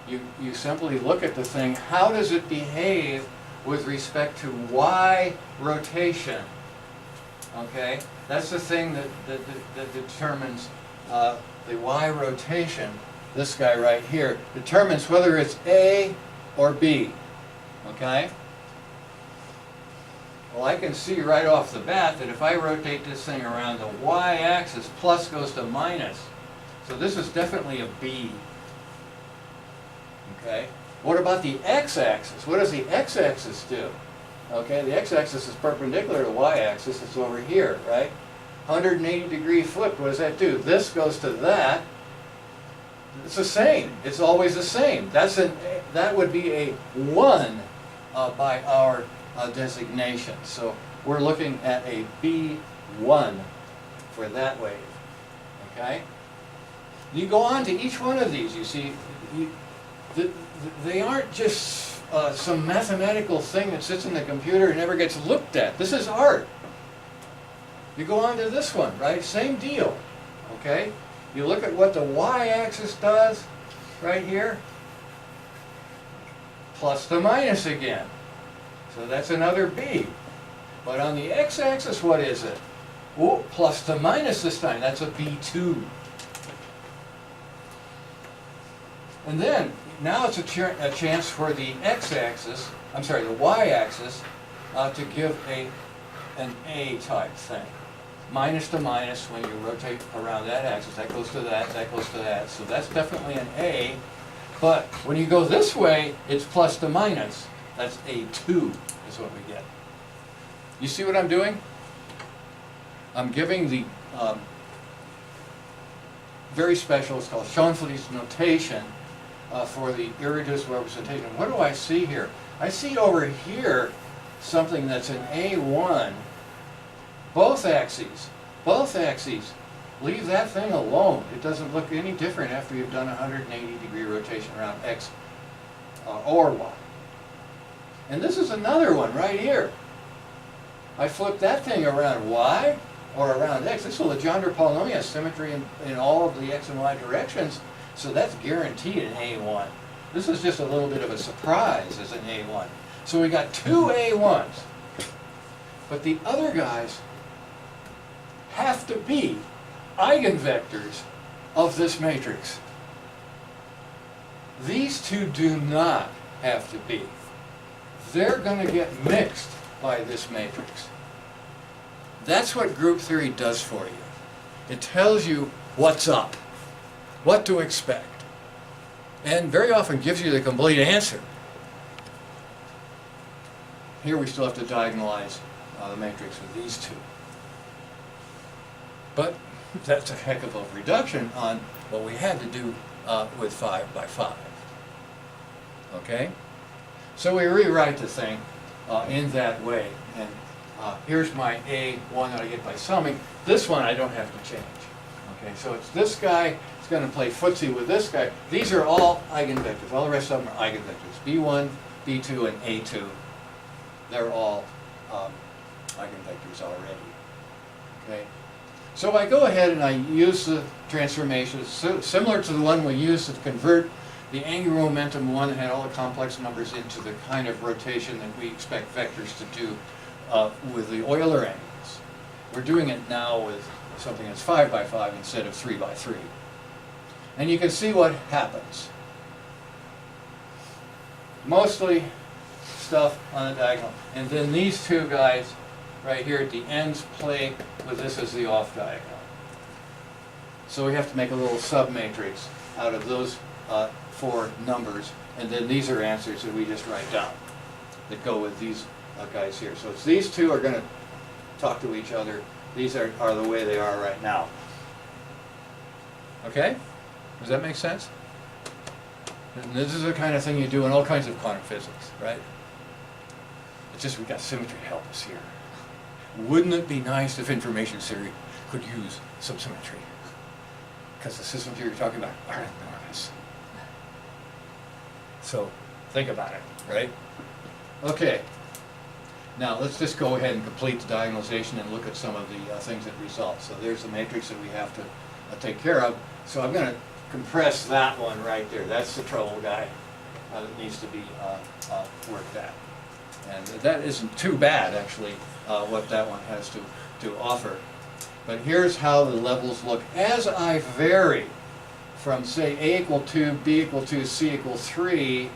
you simply look at the thing. How does it behave with respect to y rotation? Okay, that's the thing that determines the y rotation. This guy right here determines whether it's A or B. Okay? Well, I can see right off the bat that if I rotate this thing around the y-axis, plus goes to minus. So this is definitely a B. Okay? What about the x-axis? What does the x-axis do? Okay, the x-axis is perpendicular to the y-axis, it's over here, right? 180 degree flipped, what does that do? This goes to that. It's the same. It's always the same. That would be a 1 by our designation. So we're looking at a B1 for that wave. Okay? You go on to each one of these, you see, they aren't just some mathematical thing that sits in the computer and never gets looked at. This is art. You go on to this one, right? Same deal. Okay? You look at what the y-axis does right here. Plus to minus again. So that's another B. But on the x-axis, what is it? Oh, plus to minus this time. That's a B2. And then, now it's a chance for the x-axis, the y-axis, to give an A type thing. Minus to minus, when you rotate around that axis, that goes to that goes to that. So that's definitely an A. But when you go this way, it's plus to minus. That's A2 is what we get. You see what I'm doing? I'm giving the very special, it's called Schoenflies notation for the irreducible representation. What do I see here? I see over here something that's an A1. Both axes. Leave that thing alone. It doesn't look any different after you've done a 180 degree rotation around X or Y. And this is another one right here. I flip that thing around Y or around X. This will Legendre polynomial has symmetry in all of the X and Y directions, so that's guaranteed an A1. This is just a little bit of a surprise as an A1. So we got two A1s. But the other guys have to be eigenvectors of this matrix. These two do not have to be. They're going to get mixed by this matrix. That's what group theory does for you. It tells you what's up, what to expect, and very often gives you the complete answer. Here we still have to diagonalize the matrix with these two. But that's a heck of a reduction on what we had to do with 5 by 5. Okay? So we rewrite the thing in that way. And here's my A1 that I get by summing. This one I don't have to change. Okay, so it's this guy. It's going to play footsie with this guy. These are all eigenvectors. All the rest of them are eigenvectors. B1, B2, and A2. They're all eigenvectors already. Okay? So I go ahead and I use the transformations similar to the one we used to convert the angular momentum one that had all the complex numbers into the kind of rotation that we expect vectors to do with the Euler angles. We're doing it now with something that's 5 by 5 instead of 3 by 3. And you can see what happens. Mostly stuff on the diagonal. And then these two guys right here at the ends play with this as the off diagonal. So we have to make a little submatrix out of those 4 numbers, and then these are answers that we just write down that go with these guys here. So it's these two are going to talk to each other. These are the way they are right now. Okay? Does that make sense? And this is the kind of thing you do in all kinds of quantum physics, right? It's just we've got symmetry to help us here. Wouldn't it be nice if information theory could use some symmetry? Because the systems you're talking about are enormous. So think about it, right? Okay. Now let's just go ahead and complete the diagonalization and look at some of the things that result. So there's the matrix that we have to take care of. So I'm going to compress that one right there. That's the trouble guy that needs to be worked at. And that isn't too bad, actually, what that one has to offer. But here's how the levels look. As I vary from, say, A equal 2, B equal 2, C equal 3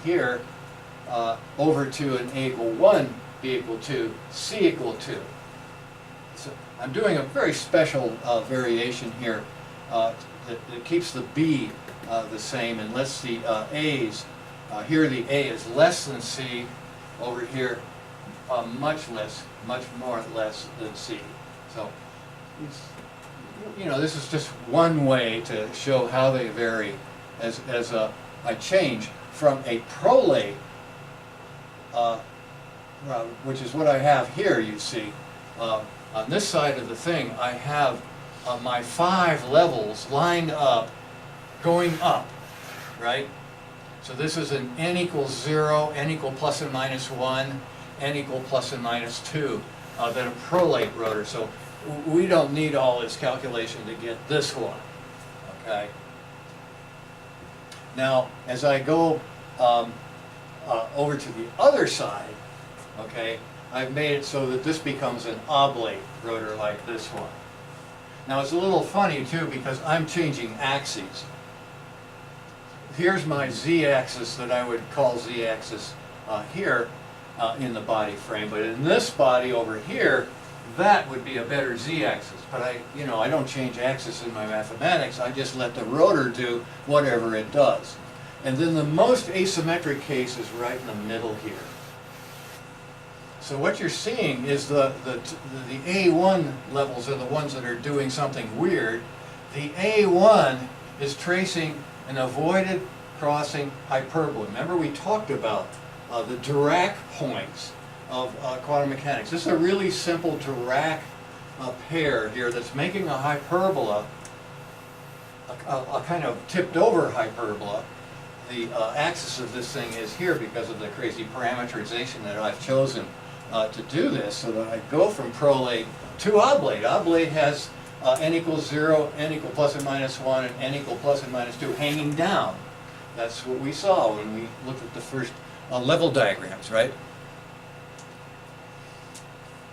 here, over to an A equal 1, B equal 2, C equal 2. So I'm doing a very special variation here that keeps the B the same and lets the A's, here the A is less than C, over here much more less than C. So, this is just one way to show how they vary as I change from a prolate, which is what I have here, you see. On this side of the thing, I have my 5 levels lined up, going up, right? So this is an n equals 0, n equal plus and minus 1, n equal plus and minus 2, then a prolate rotor. So we don't need all this calculation to get this one, okay? Now, as I go over to the other side, okay, I've made it so that this becomes an oblate rotor like this one. Now it's a little funny too because I'm changing axes. Here's my z-axis that I would call z-axis here in the body frame, but in this body over here, that would be a better z-axis. But I don't change axis in my mathematics. I just let the rotor do whatever it does. And then the most asymmetric case is right in the middle here. So what you're seeing is the A1 levels are the ones that are doing something weird. The A1 is tracing an avoided crossing hyperbola. Remember we talked about the Dirac points of quantum mechanics. This is a really simple Dirac pair here that's making a hyperbola, a kind of tipped over hyperbola. The axis of this thing is here because of the crazy parameterization that I've chosen to do this, so that I go from prolate to oblate. Oblate has n equals 0, n equal plus and minus 1, and n equal plus and minus 2 hanging down. That's what we saw when we looked at the first level diagrams, right?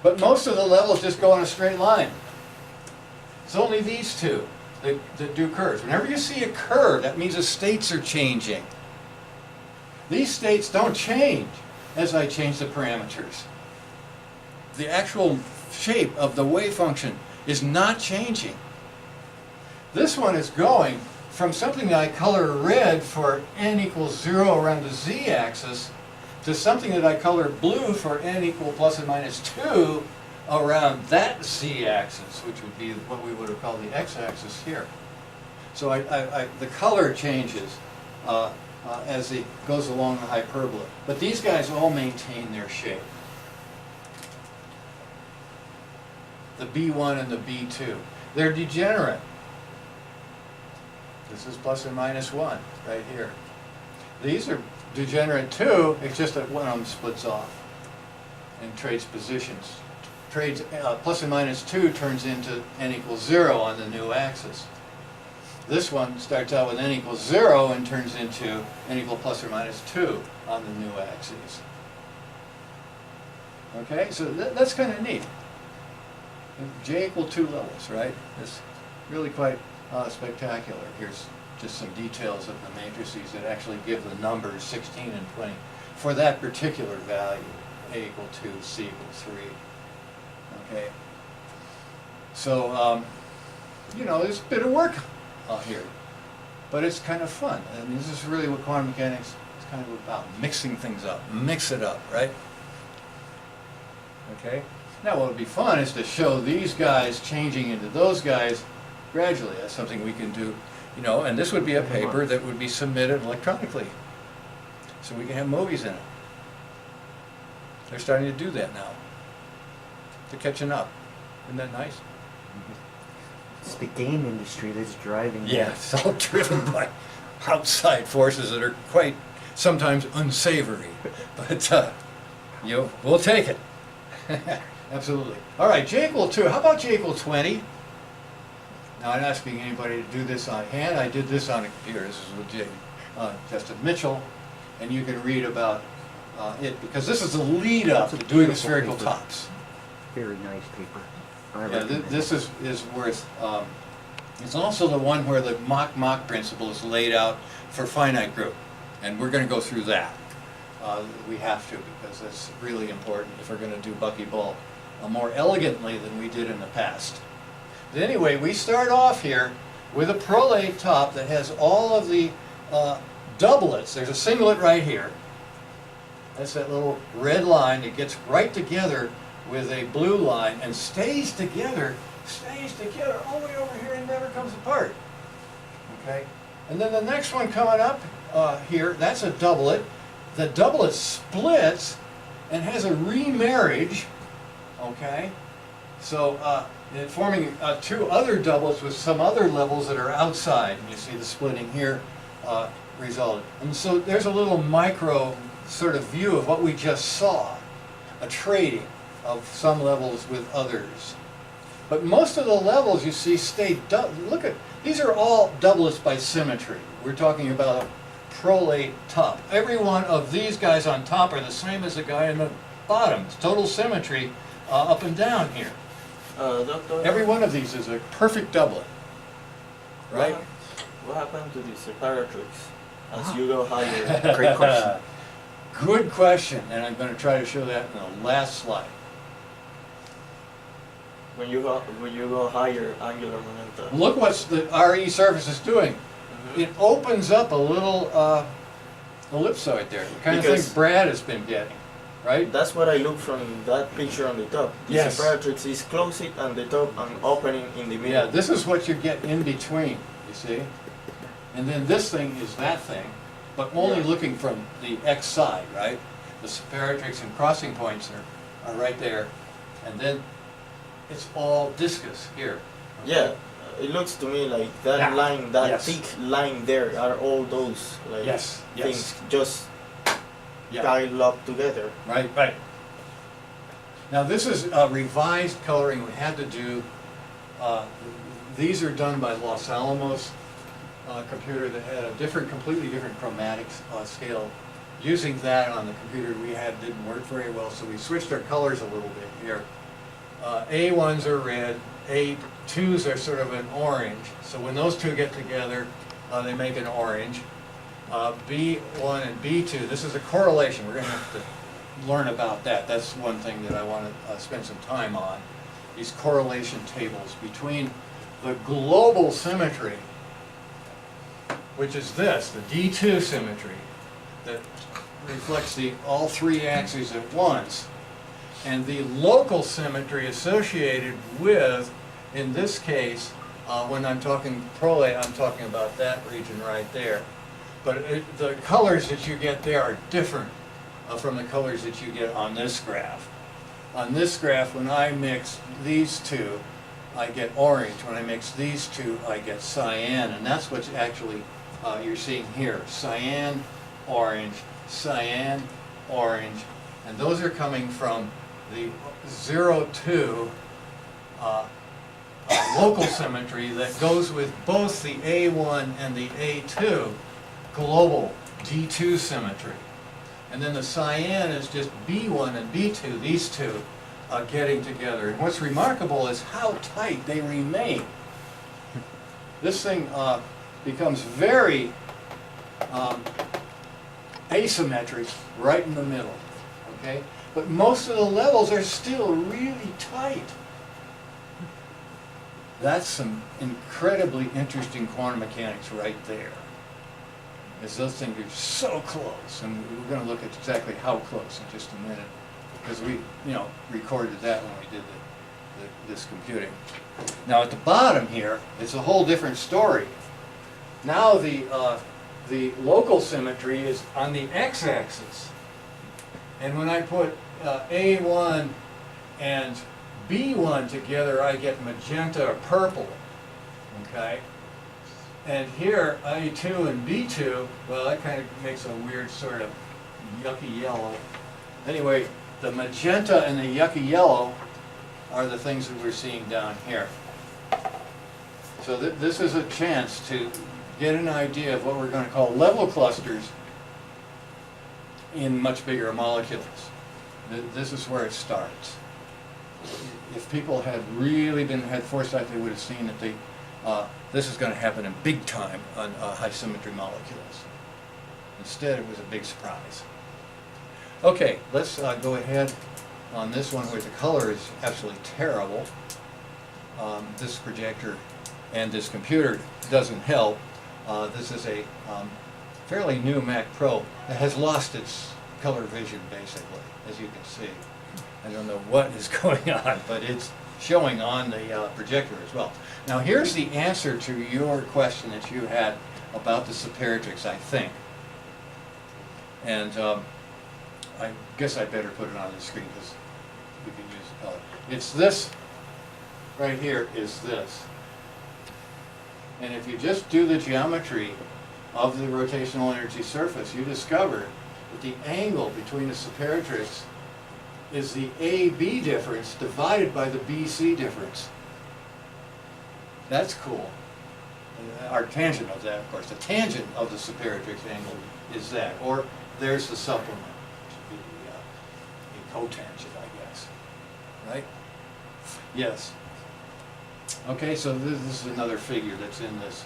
But most of the levels just go in a straight line. It's only these two that do curves. Whenever you see a curve, that means the states are changing. These states don't change as I change the parameters. The actual shape of the wave function is not changing. This one is going from something that I color red for n equals 0 around the z-axis to something that I color blue for n equal plus and minus 2 around that z-axis, which would be what we would have called the x-axis here. So the color changes as it goes along the hyperbola. But these guys all maintain their shape. The B1 and the B2. They're degenerate. This is plus and minus 1 right here. These are degenerate too, it's just that one of them splits off and trades positions. Trades plus and minus 2 turns into n equals 0 on the new axis. This one starts out with n equals 0 and turns into n equal plus or minus 2 on the new axis. Okay, so that's kind of neat. J equal 2 levels, right? It's really quite spectacular. Here's just some details of the matrices that actually give the numbers 16 and 20 for that particular value. A equal 2, C equals 3. Okay. So, there's a bit of work here, but it's kind of fun. I mean, this is really what quantum mechanics is kind of about, mixing things up. Mix it up, right? Okay. Now, what would be fun is to show these guys changing into those guys gradually. That's something we can do, and this would be a paper that would be submitted electronically, so we can have movies in it. They're starting to do that now. They're catching up. Isn't that nice? It's the game industry that's driving Yeah, that. it's all driven by outside forces that are quite sometimes unsavory, but we'll take it. Absolutely. All right, J equal 2. How about J equal 20? Now, I'm not asking anybody to do this on hand. I did this on a computer. This is with Justin Mitchell, and you can read about it, because this is the lead up to doing the spherical paper. tops. Very nice paper. This is worth, it's also the one where the Mach principle is laid out for finite group, and we're going to go through that. We have to, because that's really important if we're going to do buckyball more elegantly than we did in the past. But anyway, we start off here with a prolate top that has all of the doublets. There's a singlet right here. That's that little red line that gets right together with a blue line and stays together all the way over here and never comes apart. Okay? And then the next one coming up here, that's a doublet. The doublet splits and has a remarriage, okay? So forming two other doublets with some other levels that are outside. And you see the splitting here resulted. And so there's a little micro sort of view of what we just saw, a trading of some levels with others. But most of the levels you see stay, look at, these are all doublets by symmetry. We're talking about a prolate top. Every one of these guys on top are the same as the guy in the bottom. It's total symmetry up and down here. Doctor, Every one of these is a perfect doublet, right? What happened to the separatrix as you go higher? Great question. Good question, and I'm going to try to show that in the last slide. When you go higher, angular momentum. Look what the RE surface is doing. It opens up a little ellipsoid there, the kind of Because- thing Brad has been getting, right? That's what I look from that picture on the top. The Yes. separatrix is closing on the top and opening in the middle. Yeah, this is what you get in between, you see? And then this thing is that thing, but only Yeah. looking from the X side, right? The separatrix and crossing points are right there, and then it's all discus here. okay? Yeah, it looks to me like that Yeah. line, that Yes. thick line there, are all those like Yes, yes. things just Yeah. piled up together. Right, right. Now this is a revised coloring we had to do. These are done by Los Alamos computer that had a completely different chromatic scale. Using that on the computer we had didn't work very well, so we switched our colors a little bit here. A1s are red, A2s are sort of an orange. So when those two get together, they make an orange. B1 and B2, this is a correlation. We're going to have to learn about that. That's one thing that I want to spend some time on. These correlation tables between the global symmetry, which is this, the D2 symmetry, that reflects all three axes at once, and the local symmetry associated with, in this case, when I'm talking prolate, I'm talking about that region right there. But the colors that you get there are different from the colors that you get on this graph. On this graph, when I mix these two, I get orange. When I mix these two, I get cyan, and that's what actually you're seeing here. Cyan, orange, and those are coming from the 0-2 local symmetry that goes with both the A1 and the A2 global D2 symmetry. And then the cyan is just B1 and B2, these two getting together. And what's remarkable is how tight they remain. This thing becomes very asymmetric right in the middle, okay? But most of the levels are still really tight. That's some incredibly interesting quantum mechanics right there. As those things are so close, and we're going to look at exactly how close in just a minute, because we, recorded that when we did this computing. Now at the bottom here, it's a whole different story. Now the local symmetry is on the x-axis, and when I put A1 and B1 together, I get magenta or purple, okay? And here, A2 and B2, well, that kind of makes a weird sort of yucky yellow. Anyway, the magenta and the yucky yellow are the things that we're seeing down here. So this is a chance to get an idea of what we're going to call level clusters in much bigger molecules. This is where it starts. If people had really had foresight, they would have seen that this is going to happen in big time on high symmetry molecules. Instead, it was a big surprise. Okay, let's go ahead on this one where the color is absolutely terrible. This projector and this computer doesn't help. This is a fairly new Mac Pro that has lost its color vision, basically, as you can see. I don't know what is going on, but it's showing on the projector as well. Now here's the answer to your question that you had about the Symmetrics, I think. And I guess I better put it on the screen because we can use the color. It's this, right here is this. And if you just do the geometry of the rotational energy surface, you discover that the angle between the Symmetrics is the AB difference divided by the BC difference. That's cool. Our tangent of that, of course, the tangent of the Symmetrics angle is that. Or there's the supplement, which would be a cotangent, I guess. Right? Yes. Okay, so this is another figure that's in this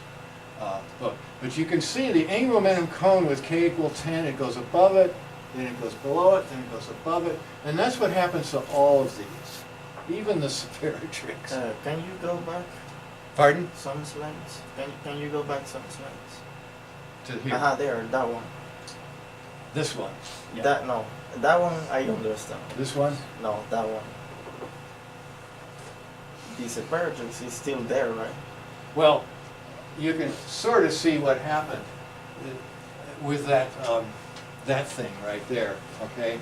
book. But you can see the angular momentum cone with k equal 10, it goes above it, then it goes below it, then it goes above it. And that's what happens to all of these, even the Symmetrics. Can you go back Pardon? some slides? Can you go back some slides? To here. There, that one. This one. Yeah. That one I understand. This one? No, that one. The Symmetrics is still there, right? Well, you can sort of see what happened with that, that thing right there, okay?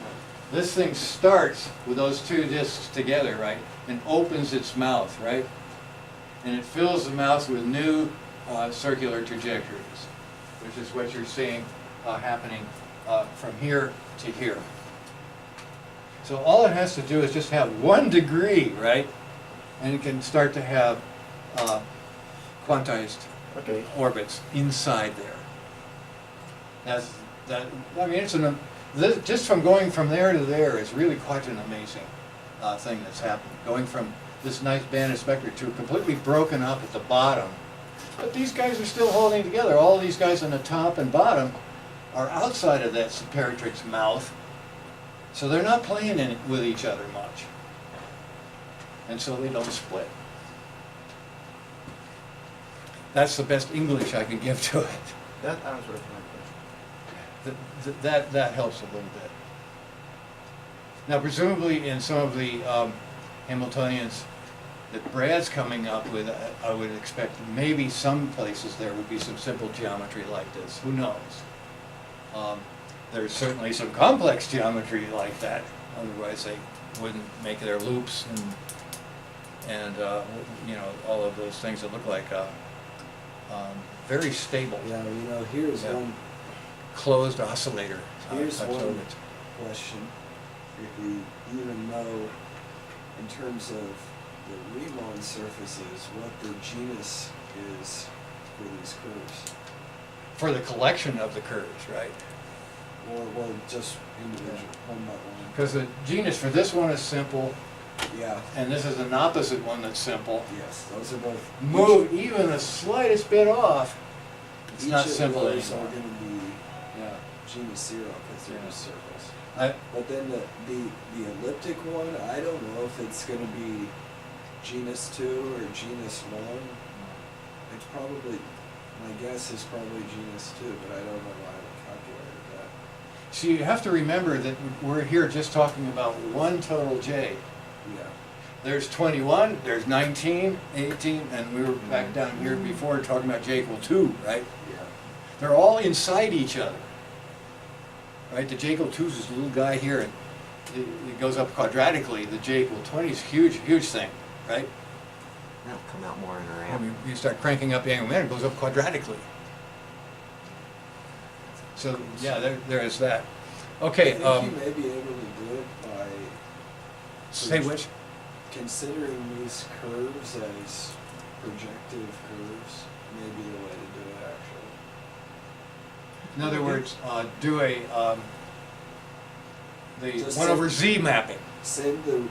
This thing starts with those two discs together, right? And opens its mouth, right? And it fills the mouth with new circular trajectories, which is what you're seeing happening from here to here. So all it has to do is just have 1 degree, right? And it can start to have quantized orbits inside there. That's that. I mean, it's just from going from there to there is really quite an amazing thing that's happened. Going from this nice band of spectra to completely broken up at the bottom, but these guys are still holding together. All these guys on the top and bottom are outside of that Symmetric's mouth, so they're not playing in it with each other much. And so they don't split. That's the best English I can give to it. That answers my question. That helps a little bit. Now, presumably in some of the Hamiltonians that Brad's coming up with, I would expect maybe some places there would be some simple geometry like this. Who knows? There's certainly some complex geometry like that. Otherwise, they wouldn't make their loops and you know, all of those things that look like very stable. Yeah, here's one closed oscillator. Here's type one circuits. question. If you even know, in terms of the Riemann surfaces, what the genus is for these curves. For the collection of the curves, right? Or just individual, one by one. Because the genus for this one is simple, Yeah, and this is an opposite one that's simple. yes, those are both. Move even the slightest bit off, it's each not of simple those anymore. are going to be Yeah. genus 0 because they're Yeah. just circles. I, But then the elliptic one, I don't know if it's going to be genus 2 or genus 1. It's probably, my guess is probably genus 2, but I don't know why I haven't calculated that. so you have to remember that we're here just talking about one total J. Yeah. There's 21, there's 19, 18, and we were back down here before talking about J equal 2, right? Yeah. They're all inside each other. Right, the J equal 2 is this little guy here, and it goes up quadratically. The J equal 20 is a huge, huge thing, right? That'll come out more in a I ramp. mean, you start cranking up the angular momentum, it goes up quadratically. So, yeah, there is that. Okay, I think you may be able to do it by say which? considering these curves as projective curves. May be the way to do it, actually. In other words, do a, the Just 1 over Z mapping. Send a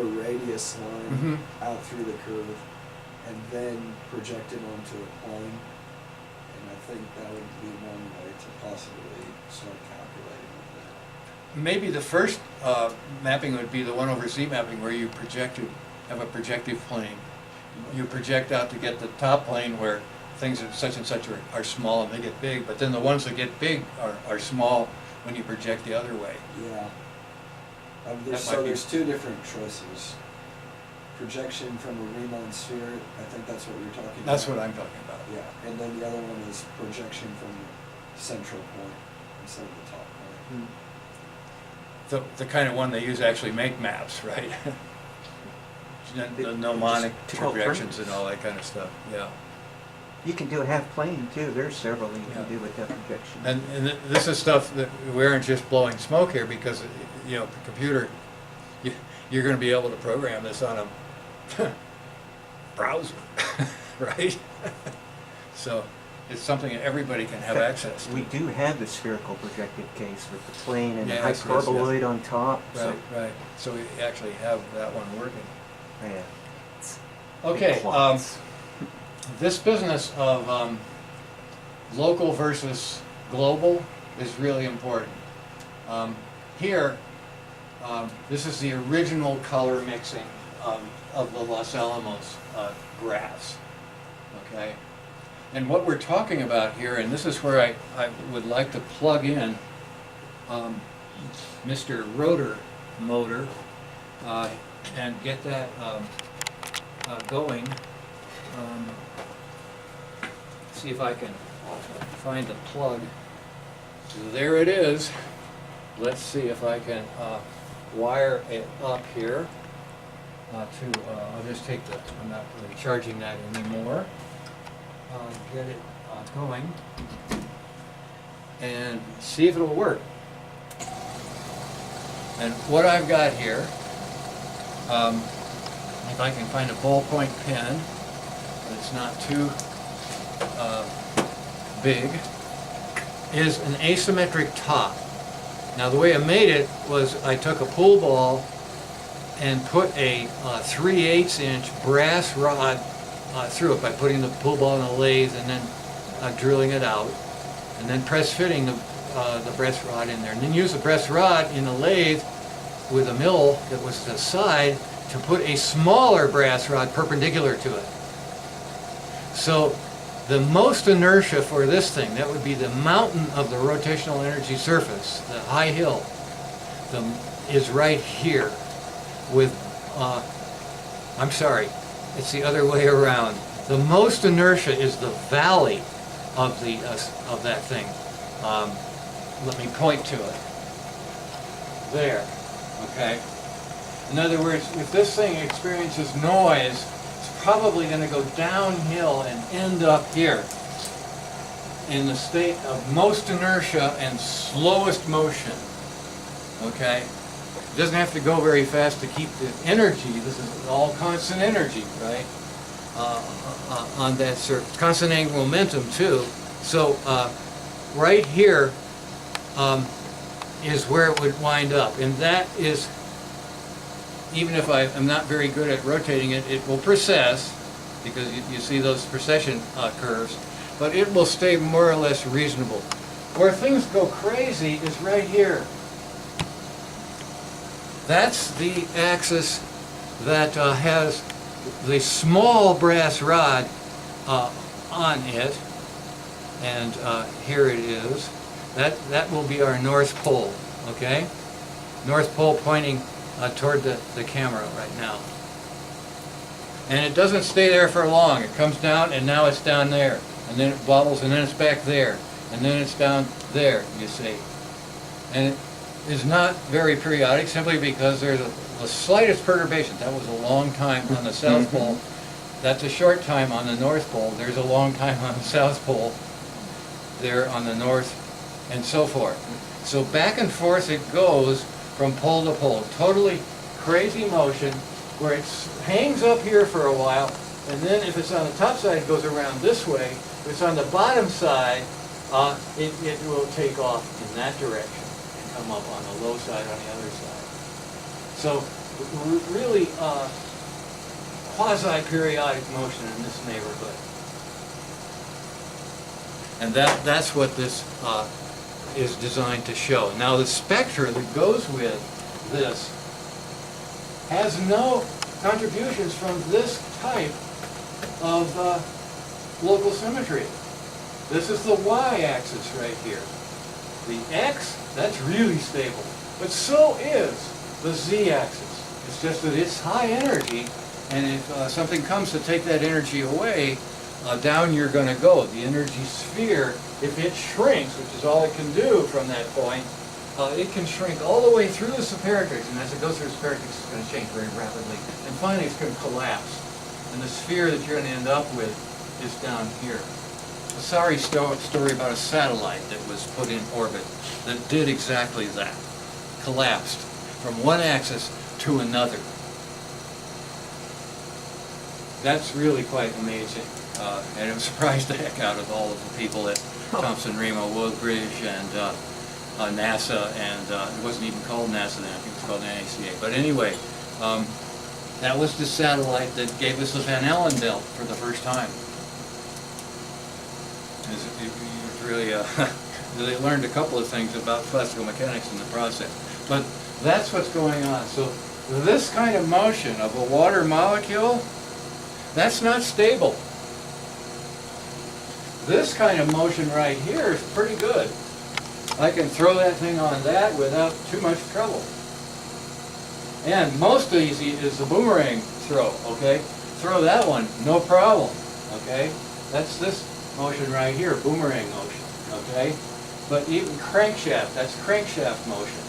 radius line Mhm. out through the curve, and then project it onto a plane. And I think that would be one way to possibly start calculating with that. Maybe the first mapping would be the 1 over Z mapping where you have a projective plane. You project out to get the top plane where things of such and such are small and they get big, but then the ones that get big are small when you project the other way. Yeah. That So might be- there's two different choices. Projection from a Riemann sphere, I think that's what you're talking about. That's what I'm talking about. Yeah, and then the other one is projection from the central point instead of the top point. The kind of one they use to actually make maps, right? The mnemonic Just projections and all that kind of stuff, yeah. You can do it half plane too. There's several that you Yeah. can do with that projection. And this is stuff that we aren't just blowing smoke here because, you know, the computer, you're going to be able to program this on a browser, right? So it's something that everybody can have access to. We do have the spherical projected case with the plane and the Yes, yes, hyperboloid on top. Right, right. So we actually have that one working. Yeah. Okay, Big plots. this business of local versus global is really important. Here, this is the original color mixing of the Los Alamos graphs, okay? And what we're talking about here, and this is where I would like to plug in Mr. Rotor motor and get that going. See if I can find the plug. So there it is. Let's see if I can wire it up here I'll just take the, I'm not really charging that anymore. Get it going and see if it'll work. And what I've got here, if I can find a ballpoint pen that's not too big, is an asymmetric top. Now the way I made it was I took a pool ball and put a 3/8 inch brass rod through it by putting the pool ball in a lathe and then drilling it out, and then press fitting the brass rod in there, and then use the brass rod in a lathe with a mill that was to the side to put a smaller brass rod perpendicular to it. So the most inertia for this thing, that would be the mountain of the rotational energy surface, the high hill, is right here with, I'm sorry, it's the other way around. The most inertia is the valley of that thing. Let me point to it. There, okay? In other words, if this thing experiences noise, it's probably going to go downhill and end up here in the state of most inertia and slowest motion, okay? It doesn't have to go very fast to keep the energy. This is all constant energy, right? On that surface. Constant angular momentum, too. So right here is where it would wind up. And that is, even if I'm not very good at rotating it, it will precess, because you see those precession curves, but it will stay more or less reasonable. Where things go crazy is right here. That's the axis that has the small brass rod on it, and here it is. That will be our North Pole, okay? North Pole pointing toward the camera right now. And it doesn't stay there for long. It comes down, and now it's down there. And then it bobbles, and then it's back there. And then it's down there, you see. And it is not very periodic, simply because there's the slightest perturbation. That was a long time on the South Pole. That's a short time on the North Pole. There's a long time on the South Pole. There on the North, and so forth. So back and forth it goes from pole to pole. Totally crazy motion where it hangs up here for a while, and then if it's on the top side, it goes around this way. If it's on the bottom side, it will take off in that direction and come up on the low side on the other side. So really quasi-periodic motion in this neighborhood. And that's what this is designed to show. Now the spectra that goes with this has no contributions from this type of local symmetry. This is the y-axis right here. The x, that's really stable. But so is the z-axis. It's just that it's high energy, and if something comes to take that energy away, down you're going to go. The energy sphere, if it shrinks, which is all it can do from that point, it can shrink all the way through the Symmetrics, and as it goes through the Symmetrics, it's going to change very rapidly. And finally, it's going to collapse. And the sphere that you're going to end up with is down here. A sorry story about a satellite that was put in orbit that did exactly that. Collapsed from one axis to another. That's really quite amazing. And it surprised the heck out of all of the people at Thomson Remo Woodbridge and NASA, and it wasn't even called NASA then, I think it was called NACA. But anyway, that was the satellite that gave us the Van Allen belt for the first time. It really, they learned a couple of things about classical mechanics in the process. But that's what's going on. So this kind of motion of a water molecule, that's not stable. This kind of motion right here is pretty good. I can throw that thing on that without too much trouble. And most easy is the boomerang throw, okay? Throw that one, no problem, okay? That's this motion right here, boomerang motion, okay? But even crankshaft, that's crankshaft motion,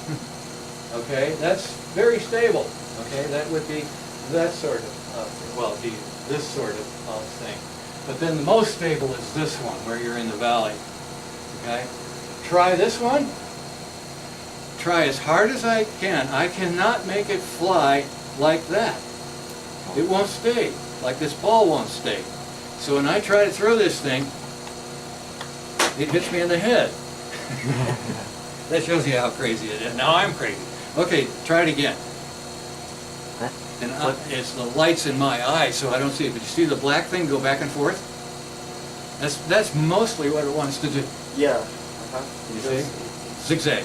okay? That's very stable, okay? That would be that sort of, well, be this sort of thing. But then the most stable is this one, where you're in the valley, okay? Try this one. Try as hard as I can. I cannot make it fly like that. It won't stay, like this ball won't stay. So when I try to throw this thing, it hits me in the head. That shows you how crazy it is. Now I'm crazy. Okay, try it again. And it's the light's in my eye, so I don't see it. But you see the black thing go back and forth? That's mostly what it wants to do. Yeah. You see? Zigzag.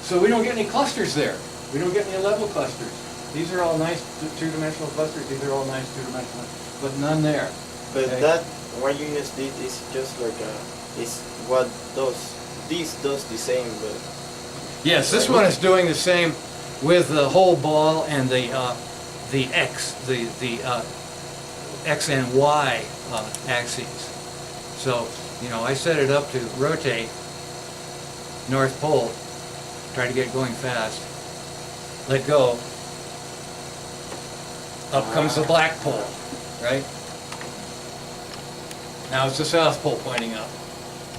So we don't get any clusters there. We don't get any level clusters. These are all nice two-dimensional clusters. These are all nice two-dimensional, but none there. But Okay? that, what you just did is just like is what this does the same, but... Yes, this one is doing the same with the whole ball and the X, the X and Y axes. So, you know, I set it up to rotate North Pole, try to get going fast, let go, up comes the black pole, right? Now it's the South Pole pointing up.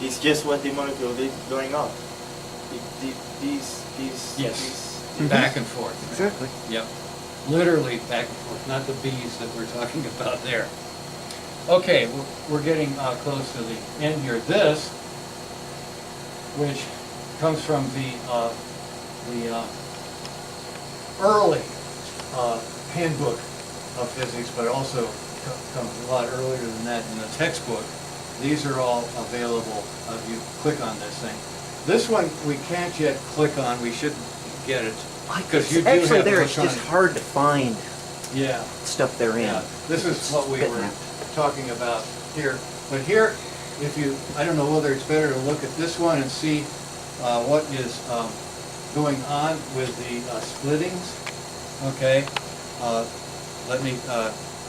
It's just what the molecule did going up. Back and forth. Exactly. Yep, literally back and forth, not the bees that we're talking about there. Okay, we're getting close to the end here. This, which comes from the early handbook of physics, but also comes a lot earlier than that in the textbook. These are all available if you click on this thing. This one we can't yet click on. We should get it because you do Actually, have there it's electronic- just hard to find Yeah. stuff they're in. Yeah, this is what we were Bitmap. talking about here. But here, if you, I don't know whether it's better to look at this one and see what is going on with the splittings. Okay, let me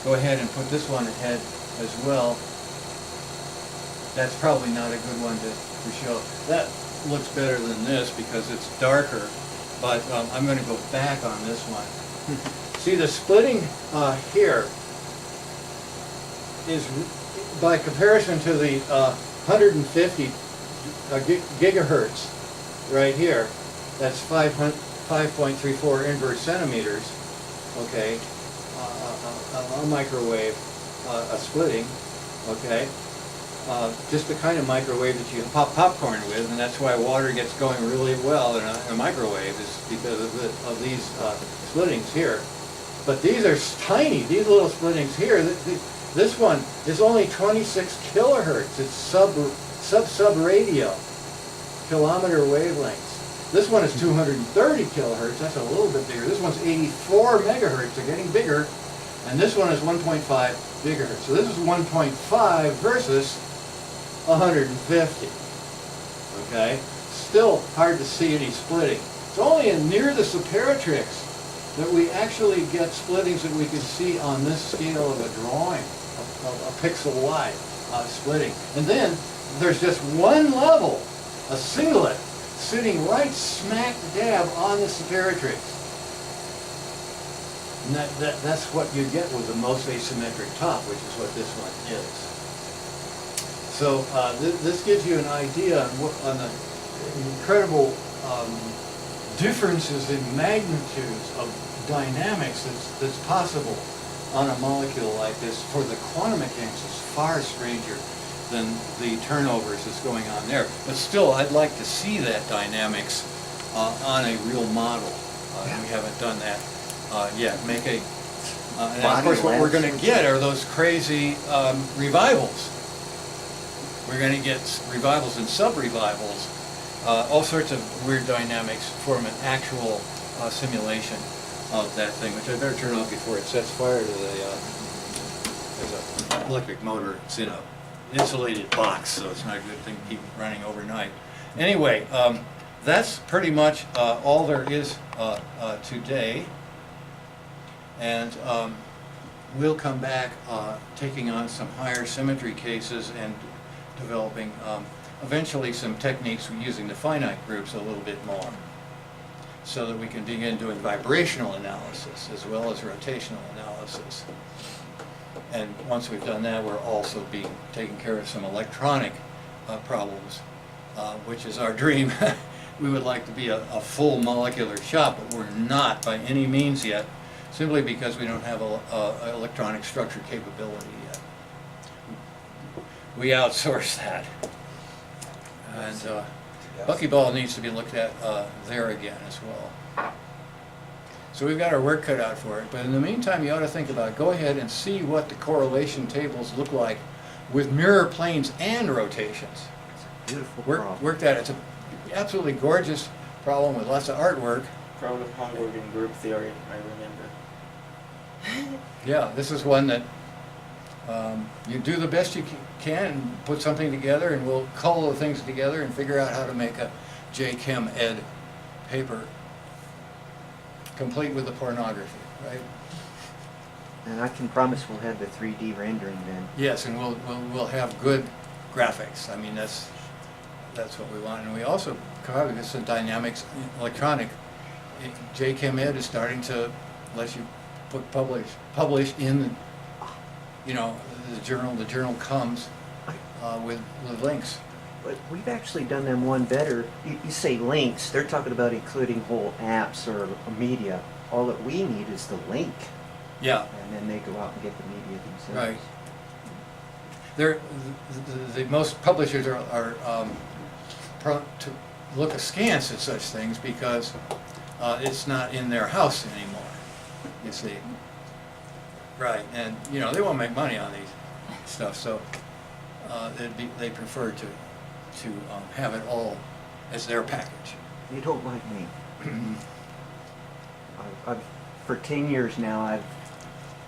go ahead and put this one ahead as well. That's probably not a good one to show. That looks better than this because it's darker, but I'm going to go back on this one. See, the splitting here is, by comparison to the 150 gigahertz right here, that's 5.34 inverse centimeters, okay, a microwave, a splitting, okay, just the kind of microwave that you pop popcorn with, and that's why water gets going really well in a microwave, is because of these splittings here. But these are tiny, these little splittings here. This one is only 26 kilohertz. It's sub-radio kilometer wavelengths. This one is 230 kilohertz. That's a little bit bigger. This one's 84 megahertz. They're getting bigger. And this one is 1.5 gigahertz. So this is 1.5 versus 150. okay? Still hard to see any splitting. It's only in near the separatrix that we actually get splittings that we can see on this scale of a drawing, a pixel wide splitting. And then there's just one level, a singlet, sitting right smack dab on the separatrix. And that's what you get with the most asymmetric top, which is what this one is. So this gives you an idea on the incredible differences in magnitudes of dynamics that's possible on a molecule like this. For the quantum mechanics, it's far stranger than the turnovers that's going on there. But still, I'd like to see that dynamics on a real model. We haven't done that yet. Make a, and of course what we're going to get are those crazy revivals. We're going to get revivals and sub-revivals, all sorts of weird dynamics form an actual simulation of that thing, which I better turn off before it sets fire to there's an electric motor. It's in a insulated box, so it's not a good thing to keep running overnight. Anyway, that's pretty much all there is today. And we'll come back taking on some higher symmetry cases and developing eventually some techniques using the finite groups a little bit more, so that we can begin doing vibrational analysis as well as rotational analysis. And once we've done that, we're also taking care of some electronic problems, which is our dream. We would like to be a full molecular shop, but we're not by any means yet, simply because we don't have an electronic structure capability yet. We outsource that. And buckyball needs to be looked at there again as well. So we've got our work cut out for it, but in the meantime you ought to think about, go ahead and see what the correlation tables look like with mirror planes and rotations. Beautiful Work that. It's an absolutely gorgeous problem with lots of artwork. Problem homework in group theory, I remember. Yeah, this is one that you do the best you can and put something together, and we'll cull the things together and figure out how to make a J-Chem Ed paper complete with the pornography, right? And I can promise we'll have the 3D rendering then. Yes, and we'll have good graphics. I mean, that's what we want. And we also cover some dynamics, electronic. J-Chem Ed is starting to let you publish in, you know, the journal. The journal comes with links. But we've actually done them one better. You say links, they're talking about including whole apps or media. All that we need is the link. Yeah. And then they go out and get the media themselves. Right. The most publishers are prone to look askance at such things because it's not in their house anymore, you see. Right, and you know, they won't make money on these stuff, so they prefer to have it all as their package. You don't like me. For 10 years now, I've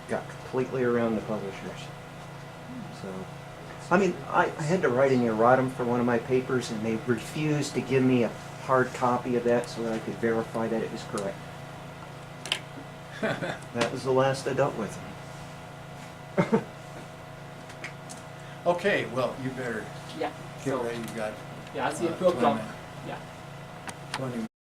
got completely around the publishers. So, I mean, I had to write an erratum for one of my papers, and they refused to give me a hard copy of that so that I could verify that it was correct. That was the last I dealt with them. Okay, well, you better Yeah. get So, ready. You've got yeah, I see 20 2 o'clock. minutes. Yeah. 20